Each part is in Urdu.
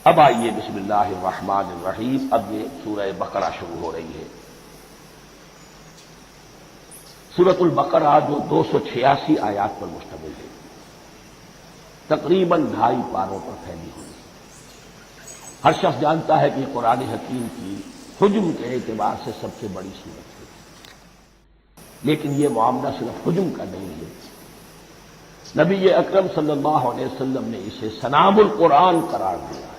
اب آئیے بسم اللہ الرحمن الرحیم، اب یہ سورہ بقرہ شروع ہو رہی ہے۔ سورۃ البقرہ جو 286 آیات پر مشتمل ہے، تقریباً 2.5 پاروں پر پھیلی ہوئی۔ ہر شخص جانتا ہے کہ یہ قرآن حکیم کی حجم کے اعتبار سے سب سے بڑی سورت ہے، لیکن یہ معاملہ صرف حجم کا نہیں ہے۔ نبی اکرم صلی اللہ علیہ وسلم نے اسے سنام القرآن قرار دیا ہے۔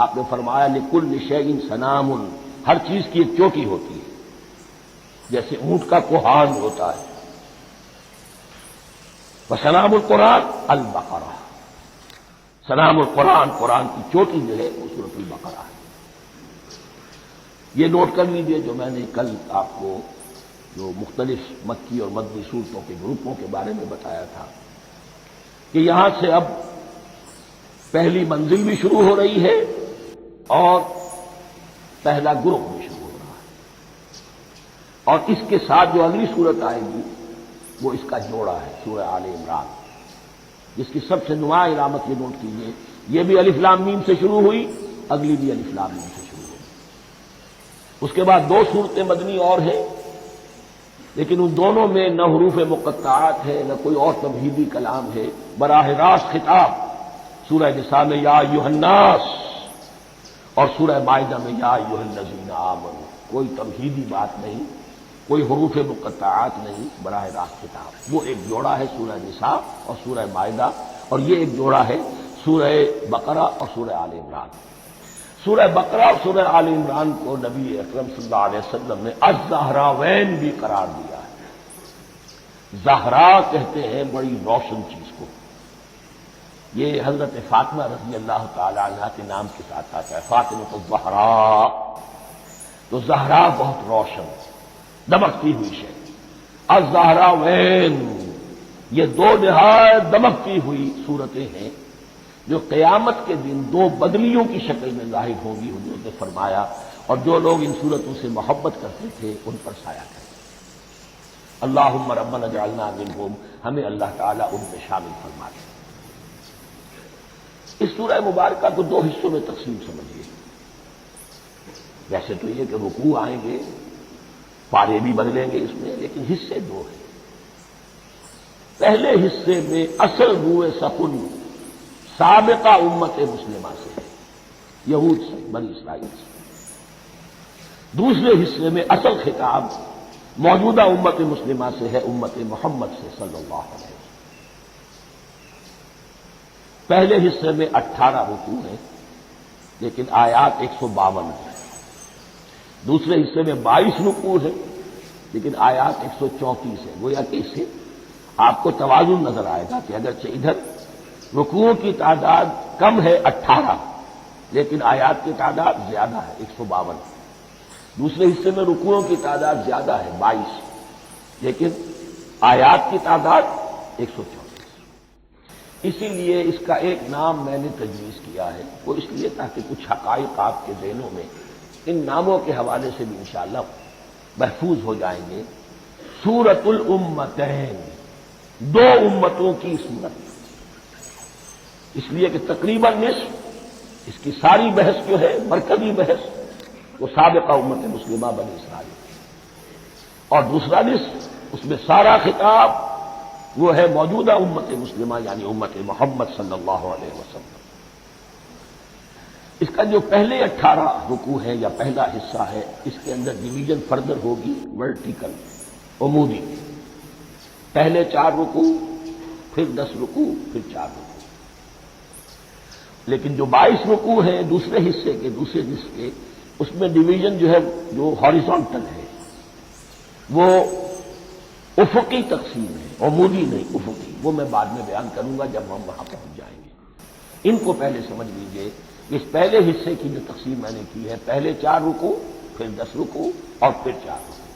آپ نے فرمایا لکل شیء سنام، ہر چیز کی ایک چوٹی ہوتی ہے، جیسے اونٹ کا کوہان ہوتا ہے۔ وسنام القرآن البقرہ، سنام القرآن، قرآن کی چوٹی جو ہے وہ سورۃ البقرہ ہے۔ یہ نوٹ کر لیجیے جو میں نے کل آپ کو جو مختلف مکی اور مدنی صورتوں کے گروپوں کے بارے میں بتایا تھا کہ یہاں سے اب پہلی منزل بھی شروع ہو رہی ہے اور پہلا گروپ بھی شروع ہو رہا ہے، اور اس کے ساتھ جو اگلی صورت آئے گی وہ اس کا جوڑا ہے، سورہ آل عمران، جس کی سب سے نمایاں علامت یہ نوٹ کیجیے، یہ بھی الف لام میم سے شروع ہوئی، اگلی بھی الف لام میم سے شروع ہوئی۔ اس کے بعد 2 صورتیں مدنی اور ہیں، لیکن ان دونوں میں نہ حروف مقطعات ہے نہ کوئی اور تمہیدی کلام ہے، براہ راست خطاب سورہ نساء میں یا ایھا الناس اور سورہ مائدہ میں یا ایھا الذین آمنوا، کوئی تمہیدی بات نہیں، کوئی حروف مقطعات نہیں، براہ راست خطاب۔ وہ ایک جوڑا ہے سورہ نساء اور سورہ مائدہ، اور یہ ایک جوڑا ہے سورہ بقرہ اور سورہ آل عمران۔ سورہ بقرہ اور سورہ آل عمران کو نبی اکرم صلی اللہ علیہ وسلم نے الزہراوین بھی قرار دیا ہے۔ زہرا کہتے ہیں بڑی روشن چیز کو، یہ حضرت فاطمہ رضی اللہ تعالی عنہا کے نام کے ساتھ آتا ہے، فاطمہ الزہراء، تو زہرا بہت روشن دمکتی ہوئی شے۔ الزہراوین، یہ 2 نہایت دمکتی ہوئی صورتیں ہیں جو قیامت کے دن 2 بدلیوں کی شکل میں ظاہر ہوں گی، حضور نے فرمایا، اور جو لوگ ان صورتوں سے محبت کرتے تھے ان پر سایہ کرے۔ اللہم ربنا اجعلنا منہم، ہمیں اللہ تعالیٰ ان میں شامل فرما دے۔ اس سورہ مبارکہ کو 2 حصوں میں تقسیم سمجھیے۔ ویسے تو یہ کہ رکوع آئیں گے، پارے بھی بدلیں گے اس میں، لیکن حصے 2 ہیں۔ پہلے حصے میں اصل روئے سخن سابقہ امت مسلمہ سے ہے، یہود سے، بنی اسرائیل سے۔ دوسرے حصے میں اصل خطاب موجودہ امت مسلمہ سے ہے، امت محمد سے صلی اللہ علیہ وسلم۔ پہلے حصے میں 18 رکوع ہیں، لیکن آیات 152 ہیں۔ دوسرے حصے میں 22 رکوع ہیں، لیکن آیات 134 ہیں۔ گویا کہ اس سے آپ کو توازن نظر آئے گا کہ اگرچہ ادھر رکوعوں کی تعداد کم ہے 18، لیکن آیات کی تعداد زیادہ ہے 152۔ دوسرے حصے میں رکوعوں کی تعداد زیادہ ہے 22، لیکن آیات کی تعداد 134۔ اسی لیے اس کا ایک نام میں نے تجویز کیا ہے، وہ اس لیے تاکہ کچھ حقائق آپ کے ذہنوں میں ان ناموں کے حوالے سے بھی انشاءاللہ محفوظ ہو جائیں گے۔ سورۃ الامتین، 2 امتوں کی سورت، اس لیے کہ تقریباً نصف اس کی ساری بحث جو ہے، مرکزی بحث، وہ سابقہ امت مسلمہ بنی اسرائیل، اور دوسرا نصف اس میں سارا خطاب وہ ہے موجودہ امت مسلمہ یعنی امت محمد صلی اللہ علیہ وسلم۔ اس کا جو پہلے 18 رکوع ہے یا پہلا حصہ ہے، اس کے اندر ڈویژن فردر ہوگی ورٹیکل، عمودی۔ پہلے 4 رکوع، پھر 10 رکوع، پھر 4 رکوع۔ لیکن جو 22 رکوع ہیں دوسرے حصے کے، دوسرے نصف کے، اس میں ڈویژن جو ہے جو ہاریزونٹل ہے، وہ افقی تقسیم ہے، عمودی نہیں، افقی۔ وہ میں بعد میں بیان کروں گا جب ہم وہاں پہنچ جائیں گے۔ ان کو پہلے سمجھ لیجیے۔ اس پہلے حصے کی جو تقسیم میں نے کی ہے، پہلے 4 رکوع، پھر 10 رکوع اور پھر 4 رکوع۔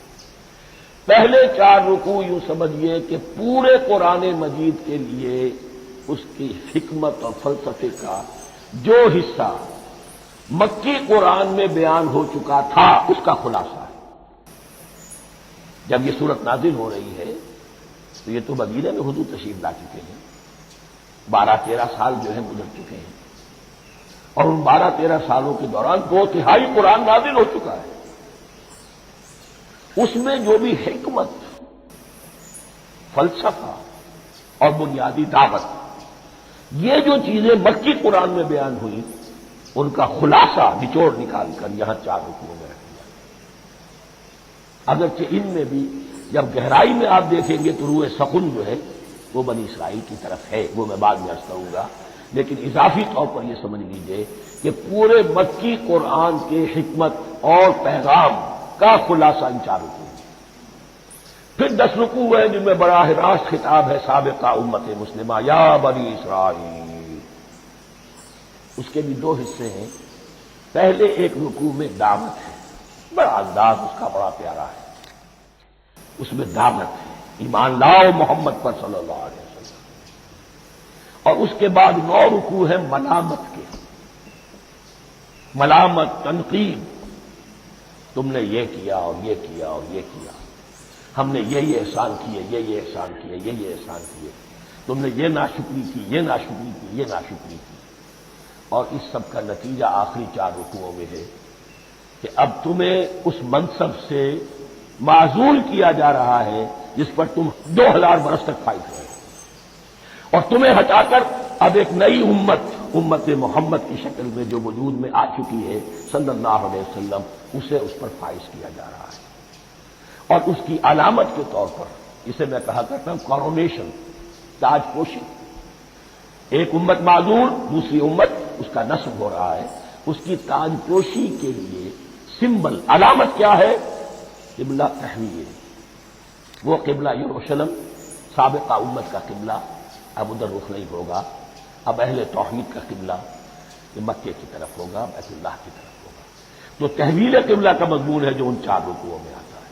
پہلے 4 رکوع یوں سمجھیے کہ پورے قرآن مجید کے لیے اس کی حکمت اور فلسفے کا جو حصہ مکی قرآن میں بیان ہو چکا تھا اس کا خلاصہ ہے۔ جب یہ سورت نازل ہو رہی ہے تو یہ تو مدینہ میں حضور تشریف لا چکے ہیں، 12-13 سال جو ہے گزر چکے ہیں، اور ان 12-13 سالوں کے دوران 2/3 قرآن نازل ہو چکا ہے۔ اس میں جو بھی حکمت، فلسفہ اور بنیادی دعوت، یہ جو چیزیں مکی قرآن میں بیان ہوئی، ان کا خلاصہ نچوڑ نکال کر یہاں 4 رکوعوں میں رکھ دیا۔ اگرچہ ان میں بھی جب گہرائی میں آپ دیکھیں گے تو روح سخن جو ہے وہ بنی اسرائیل کی طرف ہے، وہ میں بعد میں عرض کروں گا، لیکن اضافی طور پر یہ سمجھ لیجئے کہ پورے مکی قرآن کے حکمت اور پیغام کا خلاصہ ان 4 رکوع میں۔ پھر 10 رکوع ہیں جن میں براہ راست خطاب ہے سابقہ امت مسلمہ، یا بنی اسرائیل۔ اس کے بھی 2 حصے ہیں۔ پہلے ایک رکوع میں دعوت ہے، بڑا انداز اس کا بڑا پیارا ہے، اس میں دعوت ہے، ایمان لاؤ محمد پر صلی اللہ علیہ وسلم۔ اور اس کے بعد 9 رکوع ہیں ملامت کے، ملامت، تنقید، تم نے یہ کیا اور یہ کیا اور یہ کیا، ہم نے یہ احسان کیے، یہ احسان کیے، یہ احسان کیے، تم نے یہ ناشکری کی، یہ ناشکری کی، یہ ناشکری کی۔ اور اس سب کا نتیجہ آخری 4 رکوعوں میں ہے کہ اب تمہیں اس منصب سے معزول کیا جا رہا ہے جس پر تم 2000 برس تک فائز رہے، اور تمہیں ہٹا کر اب ایک نئی امت محمد کی شکل میں جو وجود میں آ چکی ہے صلی اللہ علیہ وسلم، اسے اس پر فائز کیا جا رہا ہے۔ اور اس کی علامت کے طور پر اسے میں کہا کرتا ہوں کورونیشن، تاج پوشی۔ ایک امت معذور، دوسری امت اس کا نصب ہو رہا ہے، اس کی تاج پوشی کے لیے سمبل، علامت کیا ہے؟ قبلہ تحویل۔ وہ قبلہ یروشلم، سابقہ امت کا قبلہ اب ادھر رخ نہیں ہوگا، اب اہل توحید کا قبلہ یہ مکے کی طرف ہوگا، بیت اللہ کی طرف ہوگا۔ تو تحویل قبلہ کا مضمون ہے جو ان 4 رکوعوں میں آتا ہے۔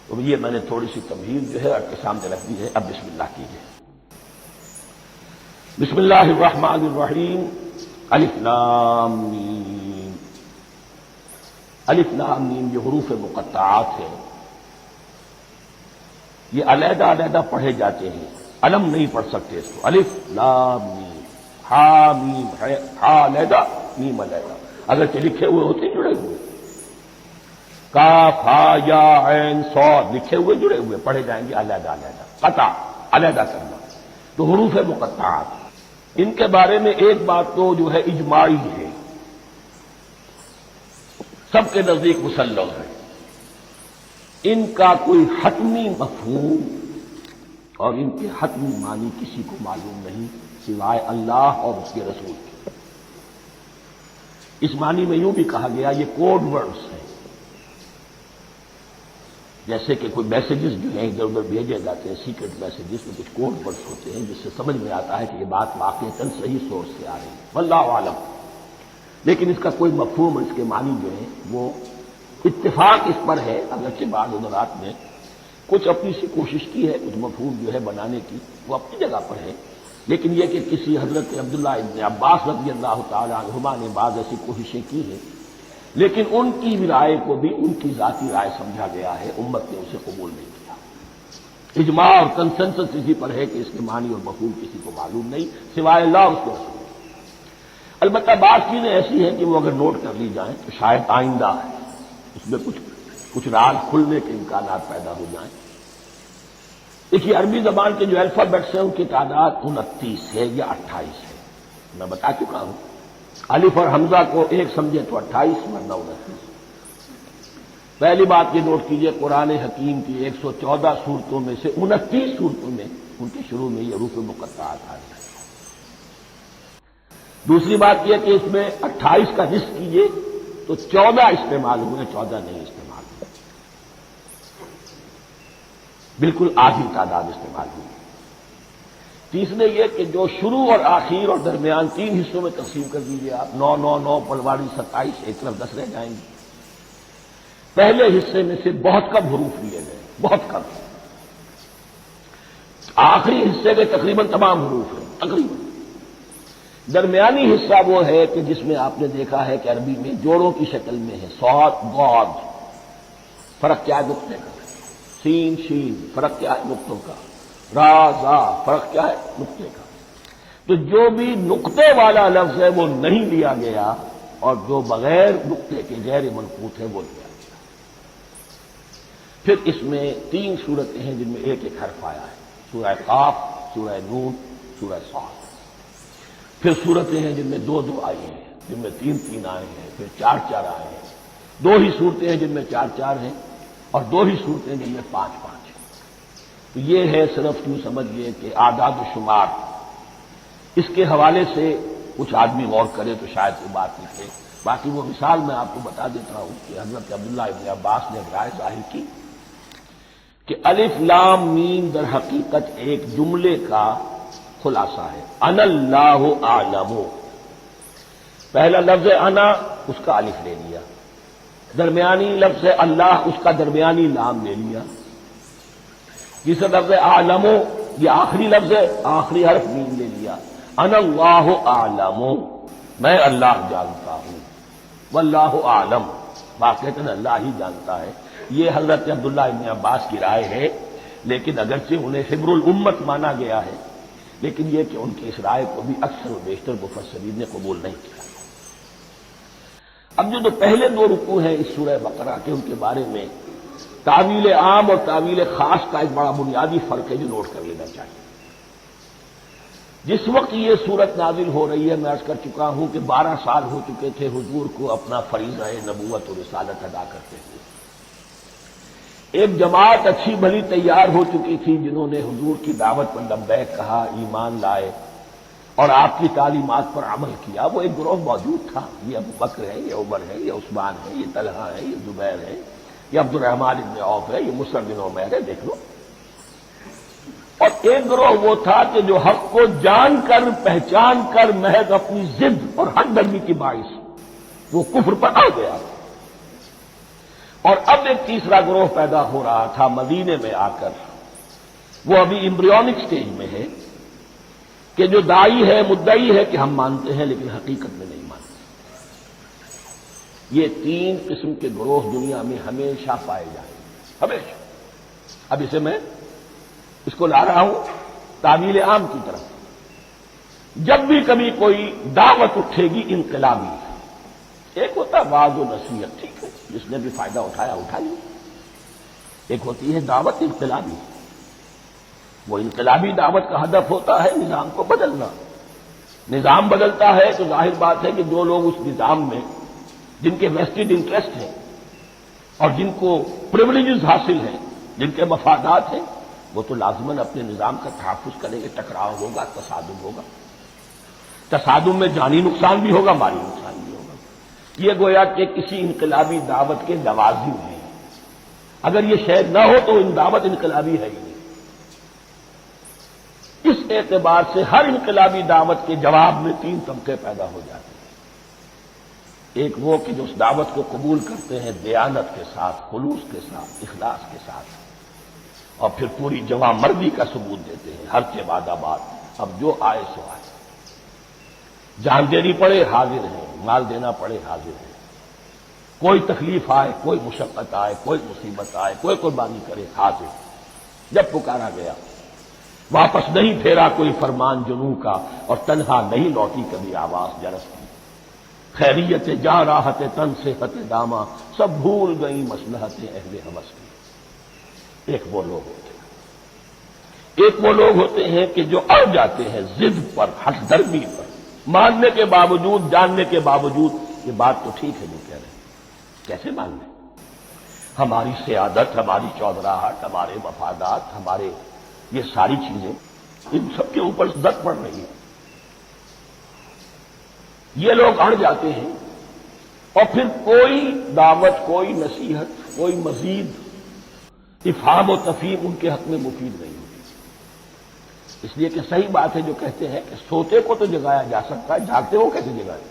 تو یہ میں نے تھوڑی سی تمہید جو ہے آپ کے سامنے رکھ دی ہے۔ اب بسم اللہ کیجیے۔ بسم اللہ الرحمن الرحیم۔ الف لام میم۔ الف لام میم یہ حروف مقطعات ہیں، یہ علیحدہ علیحدہ پڑھے جاتے ہیں، علم نہیں پڑھ سکتے اس کو۔ الف لام میم، ہا میم ہے، ہا علیحدہ میم علیحدہ، اگرچہ لکھے ہوئے ہوتے ہیں جڑے ہوئے، کاف ہا یا عین صاد لکھے ہوئے جڑے ہوئے، پڑھے جائیں گے علیحدہ علیحدہ، قطع علیحدہ کرنا۔ تو حروف مقطعات، ان کے بارے میں ایک بات تو جو ہے اجماعی ہے، سب کے نزدیک مسلم ہے، ان کا کوئی حتمی مفہوم اور ان کے حتمی معنی کسی کو معلوم نہیں سوائے اللہ اور اس کے رسول کے۔ اس معنی میں یوں بھی کہا گیا یہ کوڈ ورڈز ہیں، جیسے کہ کوئی میسیجز جو ہیں ادھر ادھر بھیجے جاتے ہیں، سیکرٹ میسیجز میں کچھ کوڈ ورڈز ہوتے ہیں جس سے سمجھ میں آتا ہے کہ یہ بات واقعتاً صحیح سورس سے آ رہی ہے، واللہ عالم۔ لیکن اس کا کوئی مفہوم اور اس کے معنی جو ہے وہ اتفاق اس پر ہے، اگرچہ بعض حضرات نے کچھ اپنی سی کوشش کی ہے، کچھ مفہوم جو ہے بنانے کی، وہ اپنی جگہ پر ہے، لیکن یہ کہ کسی حضرت عبداللہ ابن عباس رضی اللہ تعالی عنہما نے بعض ایسی کوششیں کی ہیں، لیکن ان کی رائے کو بھی ان کی ذاتی رائے سمجھا گیا ہے، امت نے اسے قبول نہیں کیا۔ اجماع اور کنسنسس اسی پر ہے کہ اس کے معنی اور مفہوم کسی کو معلوم نہیں سوائے اللہ اور اس کے رسول۔ البتہ بعض چیزیں ایسی ہیں کہ وہ اگر نوٹ کر لی جائیں تو شاید آئندہ اس میں کچھ راز کھلنے کے امکانات پیدا ہو جائیں۔ دیکھیے عربی زبان کے جو الفابیٹس ہیں ان کی تعداد 29 ہے یا 28 ہے، میں بتا چکا ہوں۔ الف اور حمزہ کو ایک سمجھے تو 28 ورنہ 29۔ پہلی بات یہ نوٹ کیجئے قرآن حکیم کی 114 سورتوں میں سے 29 سورتوں میں ان کے شروع میں یہ حروف مقطعات آ رہی ہیں۔ دوسری بات یہ کہ اس میں 28 کا نصف کیجئے تو 14 استعمال ہوئے، 14 نہیں استعمال ہوئے، بالکل آدھی تعداد استعمال ہوئی۔ تیسرے یہ کہ جو شروع اور آخر اور درمیان 3 حصوں میں تقسیم کر دیجئے آپ، 9 9 9 پلواڑی 27، ایک طرف 10 رہ جائیں گے۔ پہلے حصے میں سے بہت کم حروف لیے گئے، بہت کم۔ آخری حصے کے تقریباً تمام حروف ہیں، تقریباً۔ درمیانی حصہ وہ ہے کہ جس میں آپ نے دیکھا ہے کہ عربی میں جوڑوں کی شکل میں ہے، صاد ضاد، فرق کیا ہے نقطے کا، سین شین فرق کیا ہے نقطوں کا، را زا فرق کیا ہے نقطے کا۔ تو جو بھی نقطے والا لفظ ہے وہ نہیں لیا گیا، اور جو بغیر نقطے کے غیر منقوط ہے وہ لیا گیا۔ پھر اس میں 3 صورتیں ہیں جن میں ایک ایک حرف آیا ہے، سورہ قاف، سورہ نون، سورہ صاد۔ پھر صورتیں ہیں جن میں 2 آئی ہیں، جن میں 3 آئے ہیں، پھر 4 آئے ہیں۔ 2 ہی صورتیں ہیں جن میں 4 ہیں، اور 2 ہی صورتیں جن میں 5 ہیں۔ تو یہ ہے صرف یوں سمجھئے کہ اعداد و شمار۔ اس کے حوالے سے کچھ آدمی غور کرے تو شاید یہ بات لکھے۔ باقی وہ مثال میں آپ کو بتا دیتا ہوں کہ حضرت عبداللہ ابن عباس نے ایک رائے ظاہر کی کہ الف لام میم در حقیقت ایک جملے کا خلاصہ ہے۔ انا اللہ اعلم، پہلا لفظ انا، اس کا الف لے لیا، درمیانی لفظ اللہ، اس کا درمیانی لام لے لیا، تیسرا لفظ اعلم، یہ آخری لفظ ہے، آخری حرف میم لے لیا۔ انا اللہ اعلم، میں اللہ جانتا ہوں، واللہ اعلم، واقعتاً اللہ ہی جانتا ہے۔ یہ حضرت عبداللہ ابن عباس کی رائے ہے، لیکن اگرچہ انہیں حبر الامت مانا گیا ہے، لیکن یہ کہ ان کی اس رائے کو بھی اکثر و بیشتر مفسرین نے قبول نہیں کیا۔ اب جو پہلے 2 رکوع ہیں اس سورہ بقرہ کے، ان کے بارے میں تعویل عام اور تعویل خاص کا ایک بڑا بنیادی فرق ہے جو نوٹ کر لینا چاہیے۔ جس وقت یہ صورت نازل ہو رہی ہے، میں عرض کر چکا ہوں کہ 12 سال ہو چکے تھے حضور کو اپنا فریضہ نبوت اور رسالت ادا کرتے ہوئے۔ ایک جماعت اچھی بھلی تیار ہو چکی تھی جنہوں نے حضور کی دعوت پر لبیک کہا، ایمان لائے اور آپ کی تعلیمات پر عمل کیا۔ وہ ایک گروہ موجود تھا، یہ ابو بکر ہے، یہ عمر ہے، یہ عثمان ہے، یہ طلحہ ہے، یہ زبیر ہے، یہ عبد الرحمن ابن عوف ہے، یہ مصعب بن عمیر ہے، دیکھ لو۔ اور ایک گروہ وہ تھا کہ جو حق کو جان کر پہچان کر محض اپنی ضد اور ہٹ درمی کی باعث وہ کفر پر آ گیا۔ اور اب ایک تیسرا گروہ پیدا ہو رہا تھا مدینے میں آ کر، وہ ابھی ایمبریونک سٹیج میں ہے، کہ جو داعی ہے، مدعی ہے کہ ہم مانتے ہیں لیکن حقیقت میں نہیں مانتے۔ یہ 3 قسم کے گروہ دنیا میں ہمیشہ پائے جائیں گے، ہمیشہ۔ اب اسے میں اس کو لا رہا ہوں تعویل عام کی طرف۔ جب بھی کبھی کوئی دعوت اٹھے گی انقلابی، ایک ہوتا ہے وعظ و نصیحت، ٹھیک ہے، جس نے بھی فائدہ اٹھایا اٹھا لیا۔ ایک ہوتی ہے دعوت انقلابی، وہ انقلابی دعوت کا ہدف ہوتا ہے نظام کو بدلنا۔ نظام بدلتا ہے تو ظاہر بات ہے کہ جو لوگ اس نظام میں جن کے ویسٹڈ انٹرسٹ ہیں اور جن کو پریولیجز حاصل ہیں، جن کے مفادات ہیں، وہ تو لازماً اپنے نظام کا تحفظ کریں گے۔ ٹکراؤ ہوگا، تصادم ہوگا، تصادم میں جانی نقصان بھی ہوگا، مالی نقصان بھی ہوگا۔ یہ گویا کہ کسی انقلابی دعوت کے لوازم ہیں۔ اگر یہ شے نہ ہو تو ان دعوت انقلابی ہے ہی نہیں۔ اس اعتبار سے ہر انقلابی دعوت کے جواب میں 3 طبقے پیدا ہو جاتے ہیں۔ ایک وہ کہ جو اس دعوت کو قبول کرتے ہیں دیانت کے ساتھ، خلوص کے ساتھ، اخلاص کے ساتھ، اور پھر پوری جواں مردی کا ثبوت دیتے ہیں، ہر کے بعد آباد، اب جو آئے سو آئے، جان دینی پڑے حاضر ہیں، مال دینا پڑے حاضر ہیں، کوئی تکلیف آئے، کوئی مشقت آئے، کوئی مصیبت آئے، کوئی قربانی کرے حاضر۔ جب پکارا گیا واپس نہیں پھیرا کوئی فرمان جنوں کا، اور تنہا نہیں لوٹی کبھی آواز جرس کی۔ خیریت جا راحت تن صحت داما، سب بھول گئی مصلحت اہل ہوس کی۔ ایک وہ لوگ ہوتے ہیں، ایک وہ لوگ ہوتے ہیں کہ جو اڑ جاتے ہیں ضد پر، ہٹ درمی پر، ماننے کے باوجود، جاننے کے باوجود یہ بات تو ٹھیک ہے جو کہہ رہے ہیں، کیسے مان لیں؟ ہماری سیادت، ہماری چودراہٹ، ہمارے مفادات، ہمارے یہ ساری چیزیں ان سب کے اوپر زد پڑ رہی ہے۔ یہ لوگ اڑ جاتے ہیں، اور پھر کوئی دعوت، کوئی نصیحت، کوئی مزید افہام و تفہیم ان کے حق میں مفید نہیں ہوتی۔ اس لیے کہ صحیح بات ہے جو کہتے ہیں کہ سوتے کو تو جگایا جا سکتا ہے، جاگتے ہو کیسے جگائیں؟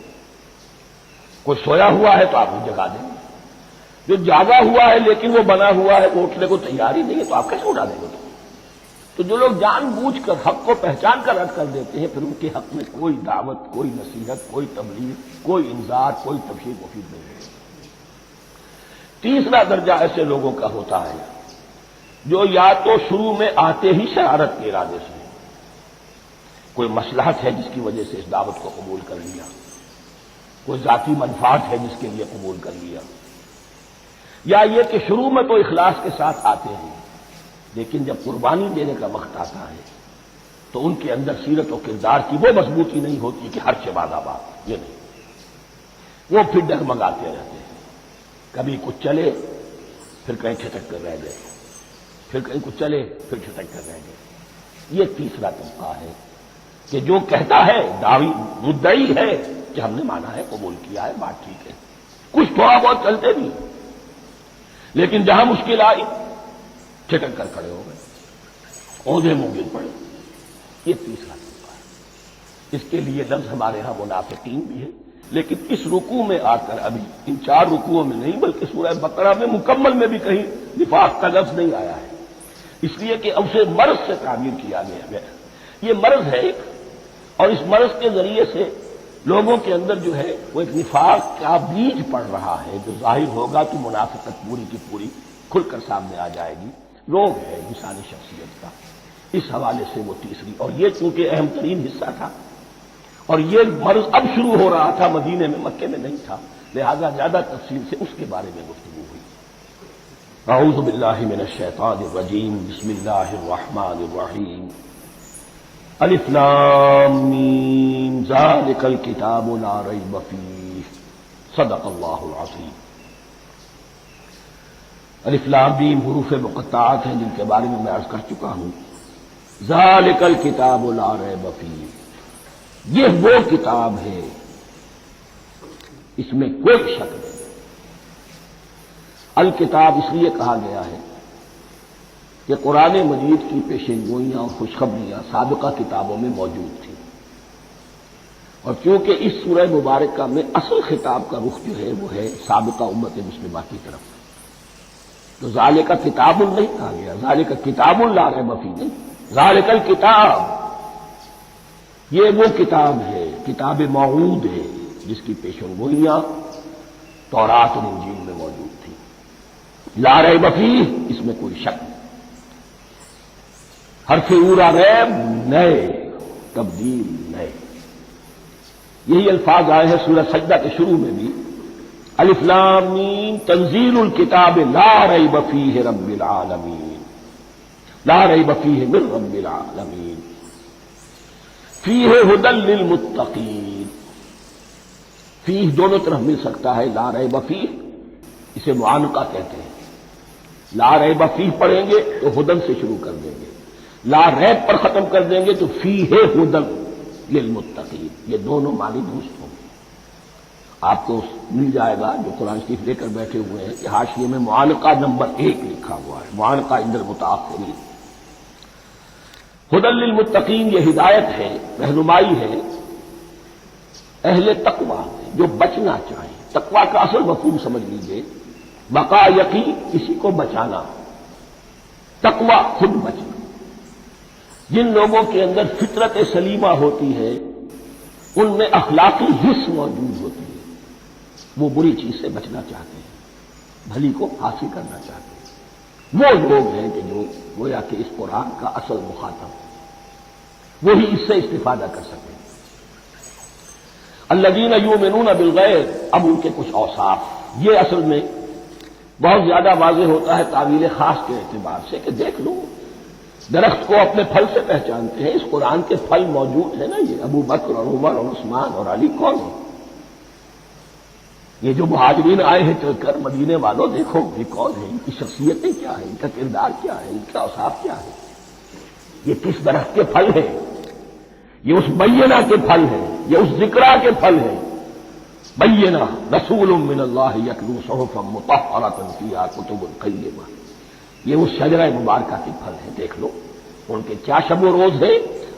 کوئی سویا ہوا ہے تو آپ کو جگا دیں گے، جو جاگا ہوا ہے لیکن وہ بنا ہوا ہے، وہ اٹھنے کو تیار ہی نہیں ہے، تو آپ کیسے اٹھا دیں گے؟ تو جو لوگ جان بوجھ کر حق کو پہچان کر رد کر دیتے ہیں، پھر ان کے حق میں کوئی دعوت، کوئی نصیحت، کوئی تبلیغ، کوئی انذار، کوئی تبشیر مفید نہیں ہے۔ تیسرا درجہ ایسے لوگوں کا ہوتا ہے جو یا تو شروع میں آتے ہی شرارت کے ارادے سے، کوئی مصلحت ہے جس کی وجہ سے اس دعوت کو قبول کر لیا، کوئی ذاتی منفعت ہے جس کے لیے قبول کر لیا، یا یہ کہ شروع میں تو اخلاص کے ساتھ آتے ہیں لیکن جب قربانی دینے کا وقت آتا ہے تو ان کے اندر سیرت و کردار کی وہ مضبوطی نہیں ہوتی کہ ہر سے بعد آباد، یہ نہیں، وہ پھر ڈگمگاتے رہتے ہیں، کبھی کچھ چلے پھر کہیں چھٹک کر رہ گئے، پھر کہیں کچھ چلے پھر چھٹک کر رہ گئے۔ یہ تیسرا طبقہ ہے کہ جو کہتا ہے دعوی مدعی ہے کہ ہم نے مانا ہے، قبول کیا ہے، بات ٹھیک ہے، کچھ تھوڑا بہت چلتے بھی لیکن جہاں مشکل آئی چھٹک کر کھڑے ہو گئے، اوندھے منہ گر پڑے۔ یہ تیسرا طبقہ ہے۔ اس کے لیے لفظ ہمارے ہاں منافقین بھی ہے، لیکن اس رکوع میں آ کر ابھی ان 4 رکوعوں میں نہیں بلکہ سورہ بقرہ میں مکمل میں بھی کہیں نفاق کا لفظ نہیں آیا ہے، اس لیے کہ اسے مرض سے تعبیر کیا گیا ہے۔ یہ مرض ہے ایک، اور اس مرض کے ذریعے سے لوگوں کے اندر جو ہے وہ ایک نفاق کا بیج پڑ رہا ہے جو ظاہر ہوگا تو منافقت پوری کی پوری کھل کر سامنے آ جائے گی۔ روگ ہے انسانی شخصیت کا، اس حوالے سے وہ تیسری، اور یہ چونکہ اہم ترین حصہ تھا اور یہ مرض اب شروع ہو رہا تھا، مدینے میں، مکے میں نہیں تھا، لہذا زیادہ تفصیل سے اس کے بارے میں گفتگو ہوئی۔ اعوذ باللہ من الشیطان الرجیم، بسم اللہ الرحمن الرحیم، الف لام میم، ذالک الکتاب لا ریب فیہ، صدق اللہ العظیم۔ الف لام میم حروف مقطعات ہیں جن کے بارے میں عرض کر چکا ہوں۔ ذالک الکتاب لا ریب فیہ، یہ وہ کتاب ہے اس میں کوئی شک نہیں۔ الکتاب اس لیے کہا گیا ہے کہ قرآن مجید کی پیشین گوئیاں اور خوشخبریاں سابقہ کتابوں میں موجود تھیں، اور کیونکہ اس سورہ مبارکہ میں اصل خطاب کا رخ جو ہے وہ ہے سابقہ امت مسلمہ کی طرف، تو ذالک کتاب نہیں کہا گیا، ذالک کتاب لا ریب فیہ نہیں، ذالک الکتاب، یہ وہ کتاب ہے، کتاب موعود ہے جس کی پیشن گوئیاں تورات اور انجیل میں موجود تھی، لا ریب فیہ، اس میں کوئی شک نہیں۔ حرف اورا ریب نئے، تبدیل نئے، یہی الفاظ آئے ہیں سورہ سجدہ کے شروع میں بھی، الف لام میم تنزیل الکتاب لا ریب فیہ رب العالمین، لا ریب فیہ من رب العالمین، فیہ ھدی للمتقین، فیہ دونوں طرف مل سکتا ہے، لا ریب فیہ اسے معانقہ کہتے ہیں، لا ریب فیہ پڑھیں گے تو ھدی سے شروع کر دیں گے، لا ریب پر ختم کر دیں گے تو فیہ ھدی للمتقین، یہ دونوں معنی درست ہوں گے۔ آپ کو مل جائے گا جو قرآن شریف لے کر بیٹھے ہوئے ہیں کہ حاشیے میں معانقہ نمبر 1 لکھا ہوا ہے، معانقہ عند المتأخرین۔ ھدی للمتقین یہ ہدایت ہے، رہنمائی ہے اہل تقویٰ جو بچنا چاہیں۔ تقویٰ کا اصل مفہوم سمجھ لیجیے، بقا یقین، کسی کو بچانا، تقویٰ خود بچنا۔ جن لوگوں کے اندر فطرت سلیمہ ہوتی ہے ان میں اخلاقی حس موجود ہوتی ہے، وہ بری چیز سے بچنا چاہتے ہیں، بھلی کو حاصل کرنا چاہتے ہیں، وہ لوگ ہیں کہ جو گویا کہ اس قرآن کا اصل مخاطب ہے، وہی اس سے استفادہ کر سکیں۔ الذین یؤمنون بالغیب، اب ان کے کچھ اوصاف، یہ اصل میں بہت زیادہ واضح ہوتا ہے تعویل خاص کے اعتبار سے کہ دیکھ لو درخت کو اپنے پھل سے پہچانتے ہیں، اس قرآن کے پھل موجود ہیں نا، یہ ابو بکر اور عمر اور عثمان اور علی کون ہیں؟ یہ جو مہاجرین آئے ہیں چل کر، مدینے والوں دیکھو یہ کون ہیں، ان کی شخصیتیں کیا ہیں، ان کا کردار کیا ہے، ان کا اوصاف کیا ہے، یہ کس درخت کے پھل ہیں، یہ اس بینہ کے پھل ہیں، یہ اس ذکرہ کے پھل ہیں، بینہ رسول من اللہ یتلو صحفا مطہرۃ فیہا کتب قیمہ، یہ اس شجرہ مبارکہ کے پھل ہیں، دیکھ لو ان کے کیا شب و روز ہے،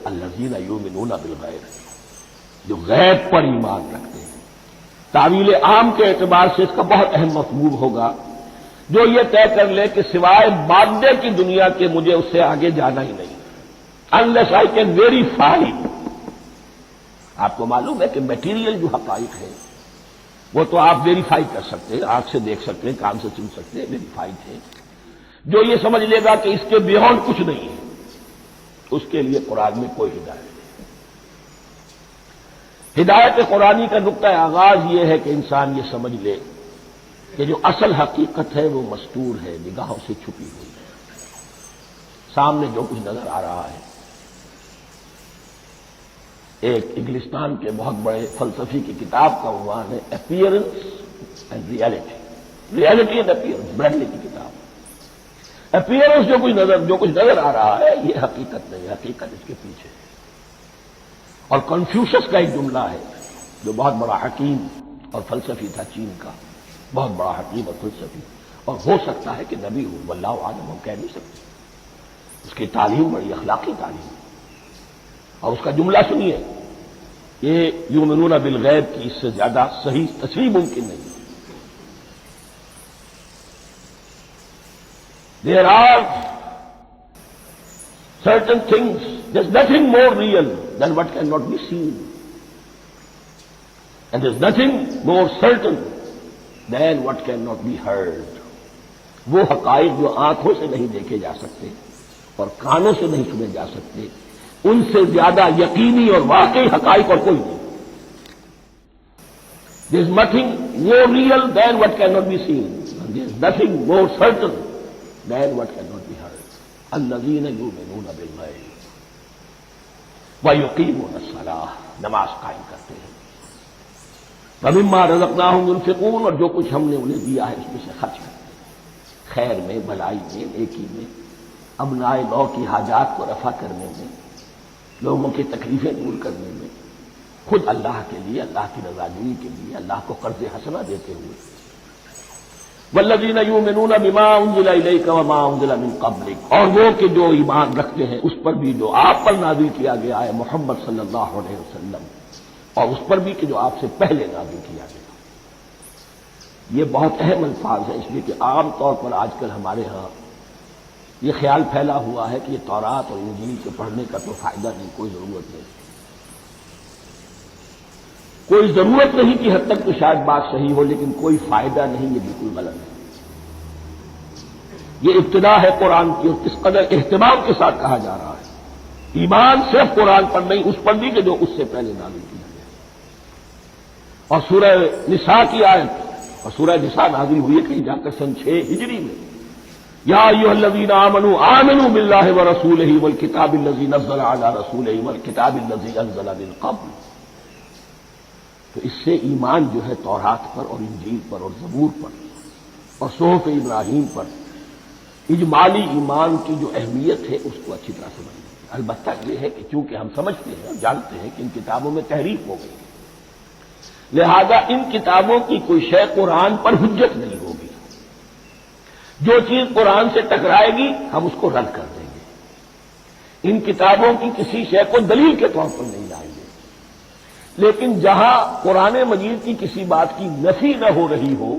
الذین یؤمنون بالغیب، جو غیب پر ایمان رکھتے ہیں۔ تعویل عام کے اعتبار سے اس کا بہت اہم مفہوم ہوگا، جو یہ طے کر لے کہ سوائے مادے کی دنیا کے مجھے اس سے آگے جانا ہی نہیں، unless I can verify۔ آپ کو معلوم ہے کہ میٹیریل جو حقائق ہے وہ تو آپ ویریفائی کر سکتے ہیں، آنکھ سے دیکھ سکتے ہیں، کان سے سن سکتے ہیں، ویریفائڈ ہے۔ جو یہ سمجھ لے گا کہ اس کے بیونڈ کچھ نہیں ہے، اس کے لیے قرآن میں کوئی ہدایت نہیں۔ ہدایت قرآنی کا نقطہ آغاز یہ ہے کہ انسان یہ سمجھ لے کہ جو اصل حقیقت ہے وہ مستور ہے، نگاہوں سے چھپی ہوئی ہے، سامنے جو کچھ نظر آ رہا ہے۔ ایک انگلستان کے بہت بڑے فلسفی کی کتاب کا عنوان ہے appearance and reality, reality and appearance, Bradley کی کتاب۔ اپیئرنس جو کچھ نظر آ رہا ہے یہ حقیقت نہیں، حقیقت اس کے پیچھے ہے۔ اور کنفیوشس کا ایک جملہ ہے جو بہت بڑا حکیم اور فلسفی تھا، چین کا بہت بڑا حکیم اور فلسفی، اور ہو سکتا ہے کہ نبی ہو، واللہ عالم، ہم کہہ نہیں سکتے۔ اس کی تعلیم بڑی اخلاقی تعلیم ہے، اور اس کا جملہ سنیے، یہ یؤمنون بالغیب کی اس سے زیادہ صحیح تصریح ممکن نہیں۔ There are certain things, there's nothing more real than what cannot be seen. And there's nothing more certain than what cannot be heard. وہ حقائق جو آنکھوں سے نہیں دیکھے جا سکتے اور کانوں سے نہیں سنے جا سکتے، ان سے زیادہ یقینی اور واقعی حقائق اور کوئی نہیں۔ There's nothing more real than what cannot be seen. And there's nothing more certain than what cannot be heard. الذین یؤمنون بالغیب ویقیمون الصلاۃ، نماز قائم کرتے ہیں، ومما رزقناہم ينفقون، اور جو کچھ ہم نے انہیں دیا ہے اس میں سے خرچ کرتے ہیں، خیر میں، بھلائی میں، نیکی میں، ابناء نو کی حاجات کو رفع کرنے میں، لوگوں کی تکلیفیں دور کرنے میں، خود اللہ کے لیے، اللہ کی رضاجوئی کے لیے، اللہ کو قرض حسنہ دیتے ہوئے۔ والذین یؤمنون بما انزل الیک وما انزل من قبلک، اور وہ کہ جو ایمان رکھتے ہیں اس پر بھی جو آپ پر نازل کیا گیا ہے محمد صلی اللہ علیہ وسلم، اور اس پر بھی کہ جو آپ سے پہلے نازل کیا گیا۔ یہ بہت اہم الفاظ ہیں، اس لیے کہ عام طور پر آج کل ہمارے ہاں یہ خیال پھیلا ہوا ہے کہ یہ تورات اور انجیل کے پڑھنے کا تو فائدہ نہیں، کوئی ضرورت نہیں، کوئی ضرورت نہیں کی حد تک تو شاید بات صحیح ہو، لیکن کوئی فائدہ نہیں، یہ بالکل غلط ہے۔ یہ ابتدا ہے قرآن کی، اور کس قدر اہتمام کے ساتھ کہا جا رہا ہے، ایمان صرف قرآن پر نہیں، اس پر بھی کہ جو اس سے پہلے نازل کیا گیا۔ اور سورہ نساء کی آیت، اور سورہ نساء نازل ہوئی ہے کہیں جا کر سن 6 ہجری میں، یا ایھا الذین آمنوا آمنوا باللہ ورسولہ والکتاب الذی نزل علی رسولہ والکتاب الذی انزل من قبل۔ تو اس سے ایمان جو ہے تورات پر اور انجیل پر اور زبور پر اور صحف ابراہیم پر، اجمالی ایمان کی جو اہمیت ہے اس کو اچھی طرح سمجھ لیں۔ البتہ یہ ہے کہ چونکہ ہم سمجھتے ہیں اور جانتے ہیں کہ ان کتابوں میں تحریف ہو گئی، لہذا ان کتابوں کی کوئی شے قرآن پر حجت نہیں ہوگی، جو چیز قرآن سے ٹکرائے گی ہم اس کو رد کر دیں گے، ان کتابوں کی کسی شے کو دلیل کے طور پر نہیں لائیں گے۔ لیکن جہاں قرآن مجید کی کسی بات کی نفی نہ ہو رہی ہو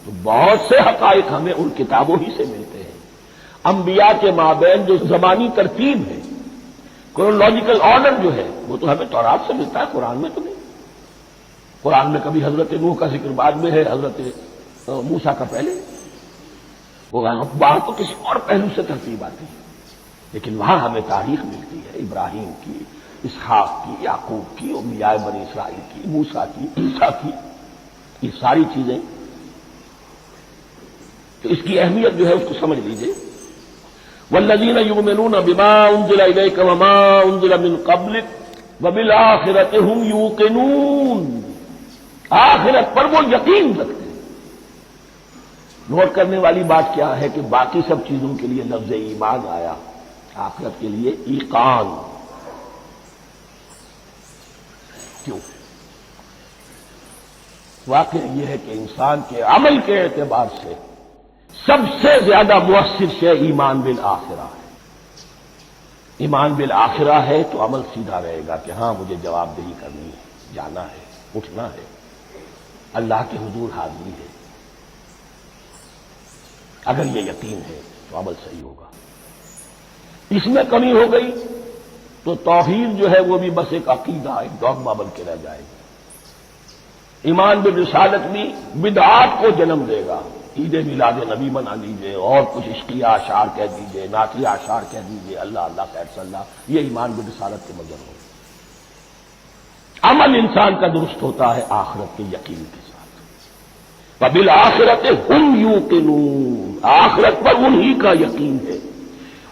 تو بہت سے حقائق ہمیں ان کتابوں ہی سے ملتے ہیں۔ انبیاء کے مابین جو زمانی ترتیب ہے، کرونالوجیکل آرڈر جو ہے، وہ تو ہمیں تورات سے ملتا ہے، قرآن میں تو نہیں۔ قرآن میں کبھی حضرت نوح کا ذکر بعد میں ہے، حضرت موسیٰ کا پہلے، وہاں تو کسی اور پہلو سے ترتیب آتی ہے، لیکن وہاں ہمیں تاریخ ملتی ہے، ابراہیم کی، اسحاق کی، یعقوب کی، انبیاء بنی اسرائیل کی، موسیٰ کی، عیسیٰ کی، یہ ساری چیزیں۔ تو اس کی اہمیت جو ہے اس کو سمجھ لیجیے۔ والذین یؤمنون بما انزل الیک وما انزل من قبلک وبالآخرۃ هم یوقنون، آخرت پر وہ یقین رکھتے ہیں۔ نوٹ کرنے والی بات کیا ہے کہ باقی سب چیزوں کے لیے لفظ ایمان آیا، آخرت کے لیے ایقان کیوں؟ واقعہ یہ ہے کہ انسان کے عمل کے اعتبار سے سب سے زیادہ مؤثر شے ایمان بالآخرہ ہے۔ ایمان بالآخرہ ہے تو عمل سیدھا رہے گا کہ ہاں مجھے جواب دہی کرنی ہے، جانا ہے، اٹھنا ہے، اللہ کے حضور حاضری ہے۔ اگر یہ یقین ہے تو عمل صحیح ہوگا۔ اس میں کمی ہو گئی تو توحید جو ہے وہ بھی بس ایک عقیدہ، ایک ڈوگما بن کے رہ جائے گی۔ ایمان بالرسالت بھی بدعات کو جنم دے گا، عید میلاد نبی منا لیجیے اور کچھ عشقیہ اشعار کہہ دیجیے، نعتیہ اشعار کہہ دیجیے، اللہ اللہ خیر صلی اللہ، یہ ایمان بالرسالت کے مظہر ہو۔ عمل انسان کا درست ہوتا ہے آخرت کے یقین کے ساتھ۔ وبالآخرۃ ہم یوقنون، آخرت پر انہی کا یقین ہے،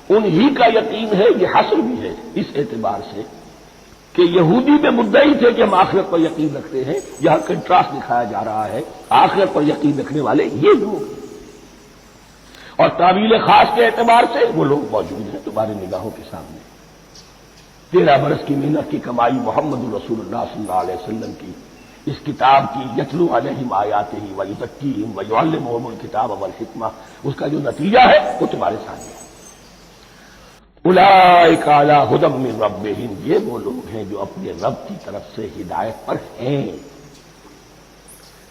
انہی کا یقین ہے۔ یہ حصر بھی ہے اس اعتبار سے کہ یہودی میں مدعی تھے کہ ہم آخرت پر یقین رکھتے ہیں، یہاں کنٹراسٹ دکھایا جا رہا ہے، آخرت پر یقین رکھنے والے یہ لوگ ہیں، اور تعویل خاص کے اعتبار سے وہ لوگ موجود ہیں تمہاری نگاہوں کے سامنے۔ 13 برس کی محنت کی کمائی محمد رسول اللہ صلی اللہ علیہ وسلم کی اس کتاب کی، یتلو علیہم آیاتہ ویزکیہم ویعلمہم الکتاب والحکمہ، اس کا جو نتیجہ ہے وہ تمہارے سامنے ہے۔ اولئک علی ھدی من ربہم، یہ وہ لوگ ہیں جو اپنے رب کی طرف سے ہدایت پر ہیں۔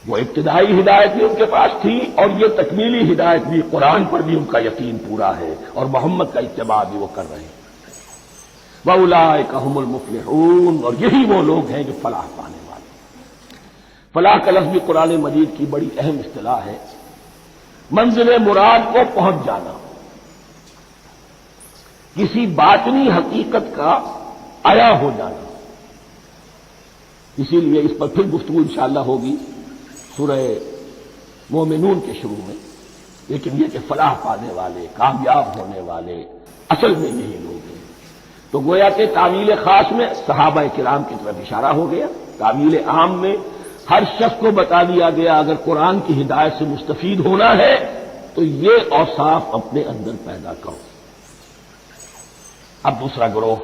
وہ ابتدائی ہدایت بھی ان کے پاس تھی، اور یہ تکمیلی ہدایت بھی، قرآن پر بھی ان کا یقین پورا ہے، اور محمد کا اتباع بھی وہ کر رہے ہیں۔ وَأُولَٰئِكَ هُمُ الْمُفْلِحُونَ، اور یہی وہ لوگ ہیں جو فلاح پانے والے ہیں۔ فلاح کا لفظ بھی قرآن مجید کی بڑی اہم اصطلاح ہے، منزل مراد کو پہنچ جانا، کسی باطنی حقیقت کا عیا ہو جانا۔ اسی لیے اس پر پھر گفتگو انشاءاللہ ہوگی سورہ مومنون کے شروع میں، لیکن یہ کہ فلاح پانے والے، کامیاب ہونے والے اصل میں یہی لوگ ہیں۔ تو گویا کہ تعویل خاص میں صحابہ کرام کی طرف اشارہ ہو گیا، تعویل عام میں ہر شخص کو بتا دیا گیا اگر قرآن کی ہدایت سے مستفید ہونا ہے تو یہ اوصاف اپنے اندر پیدا کرو۔ اب دوسرا گروہ،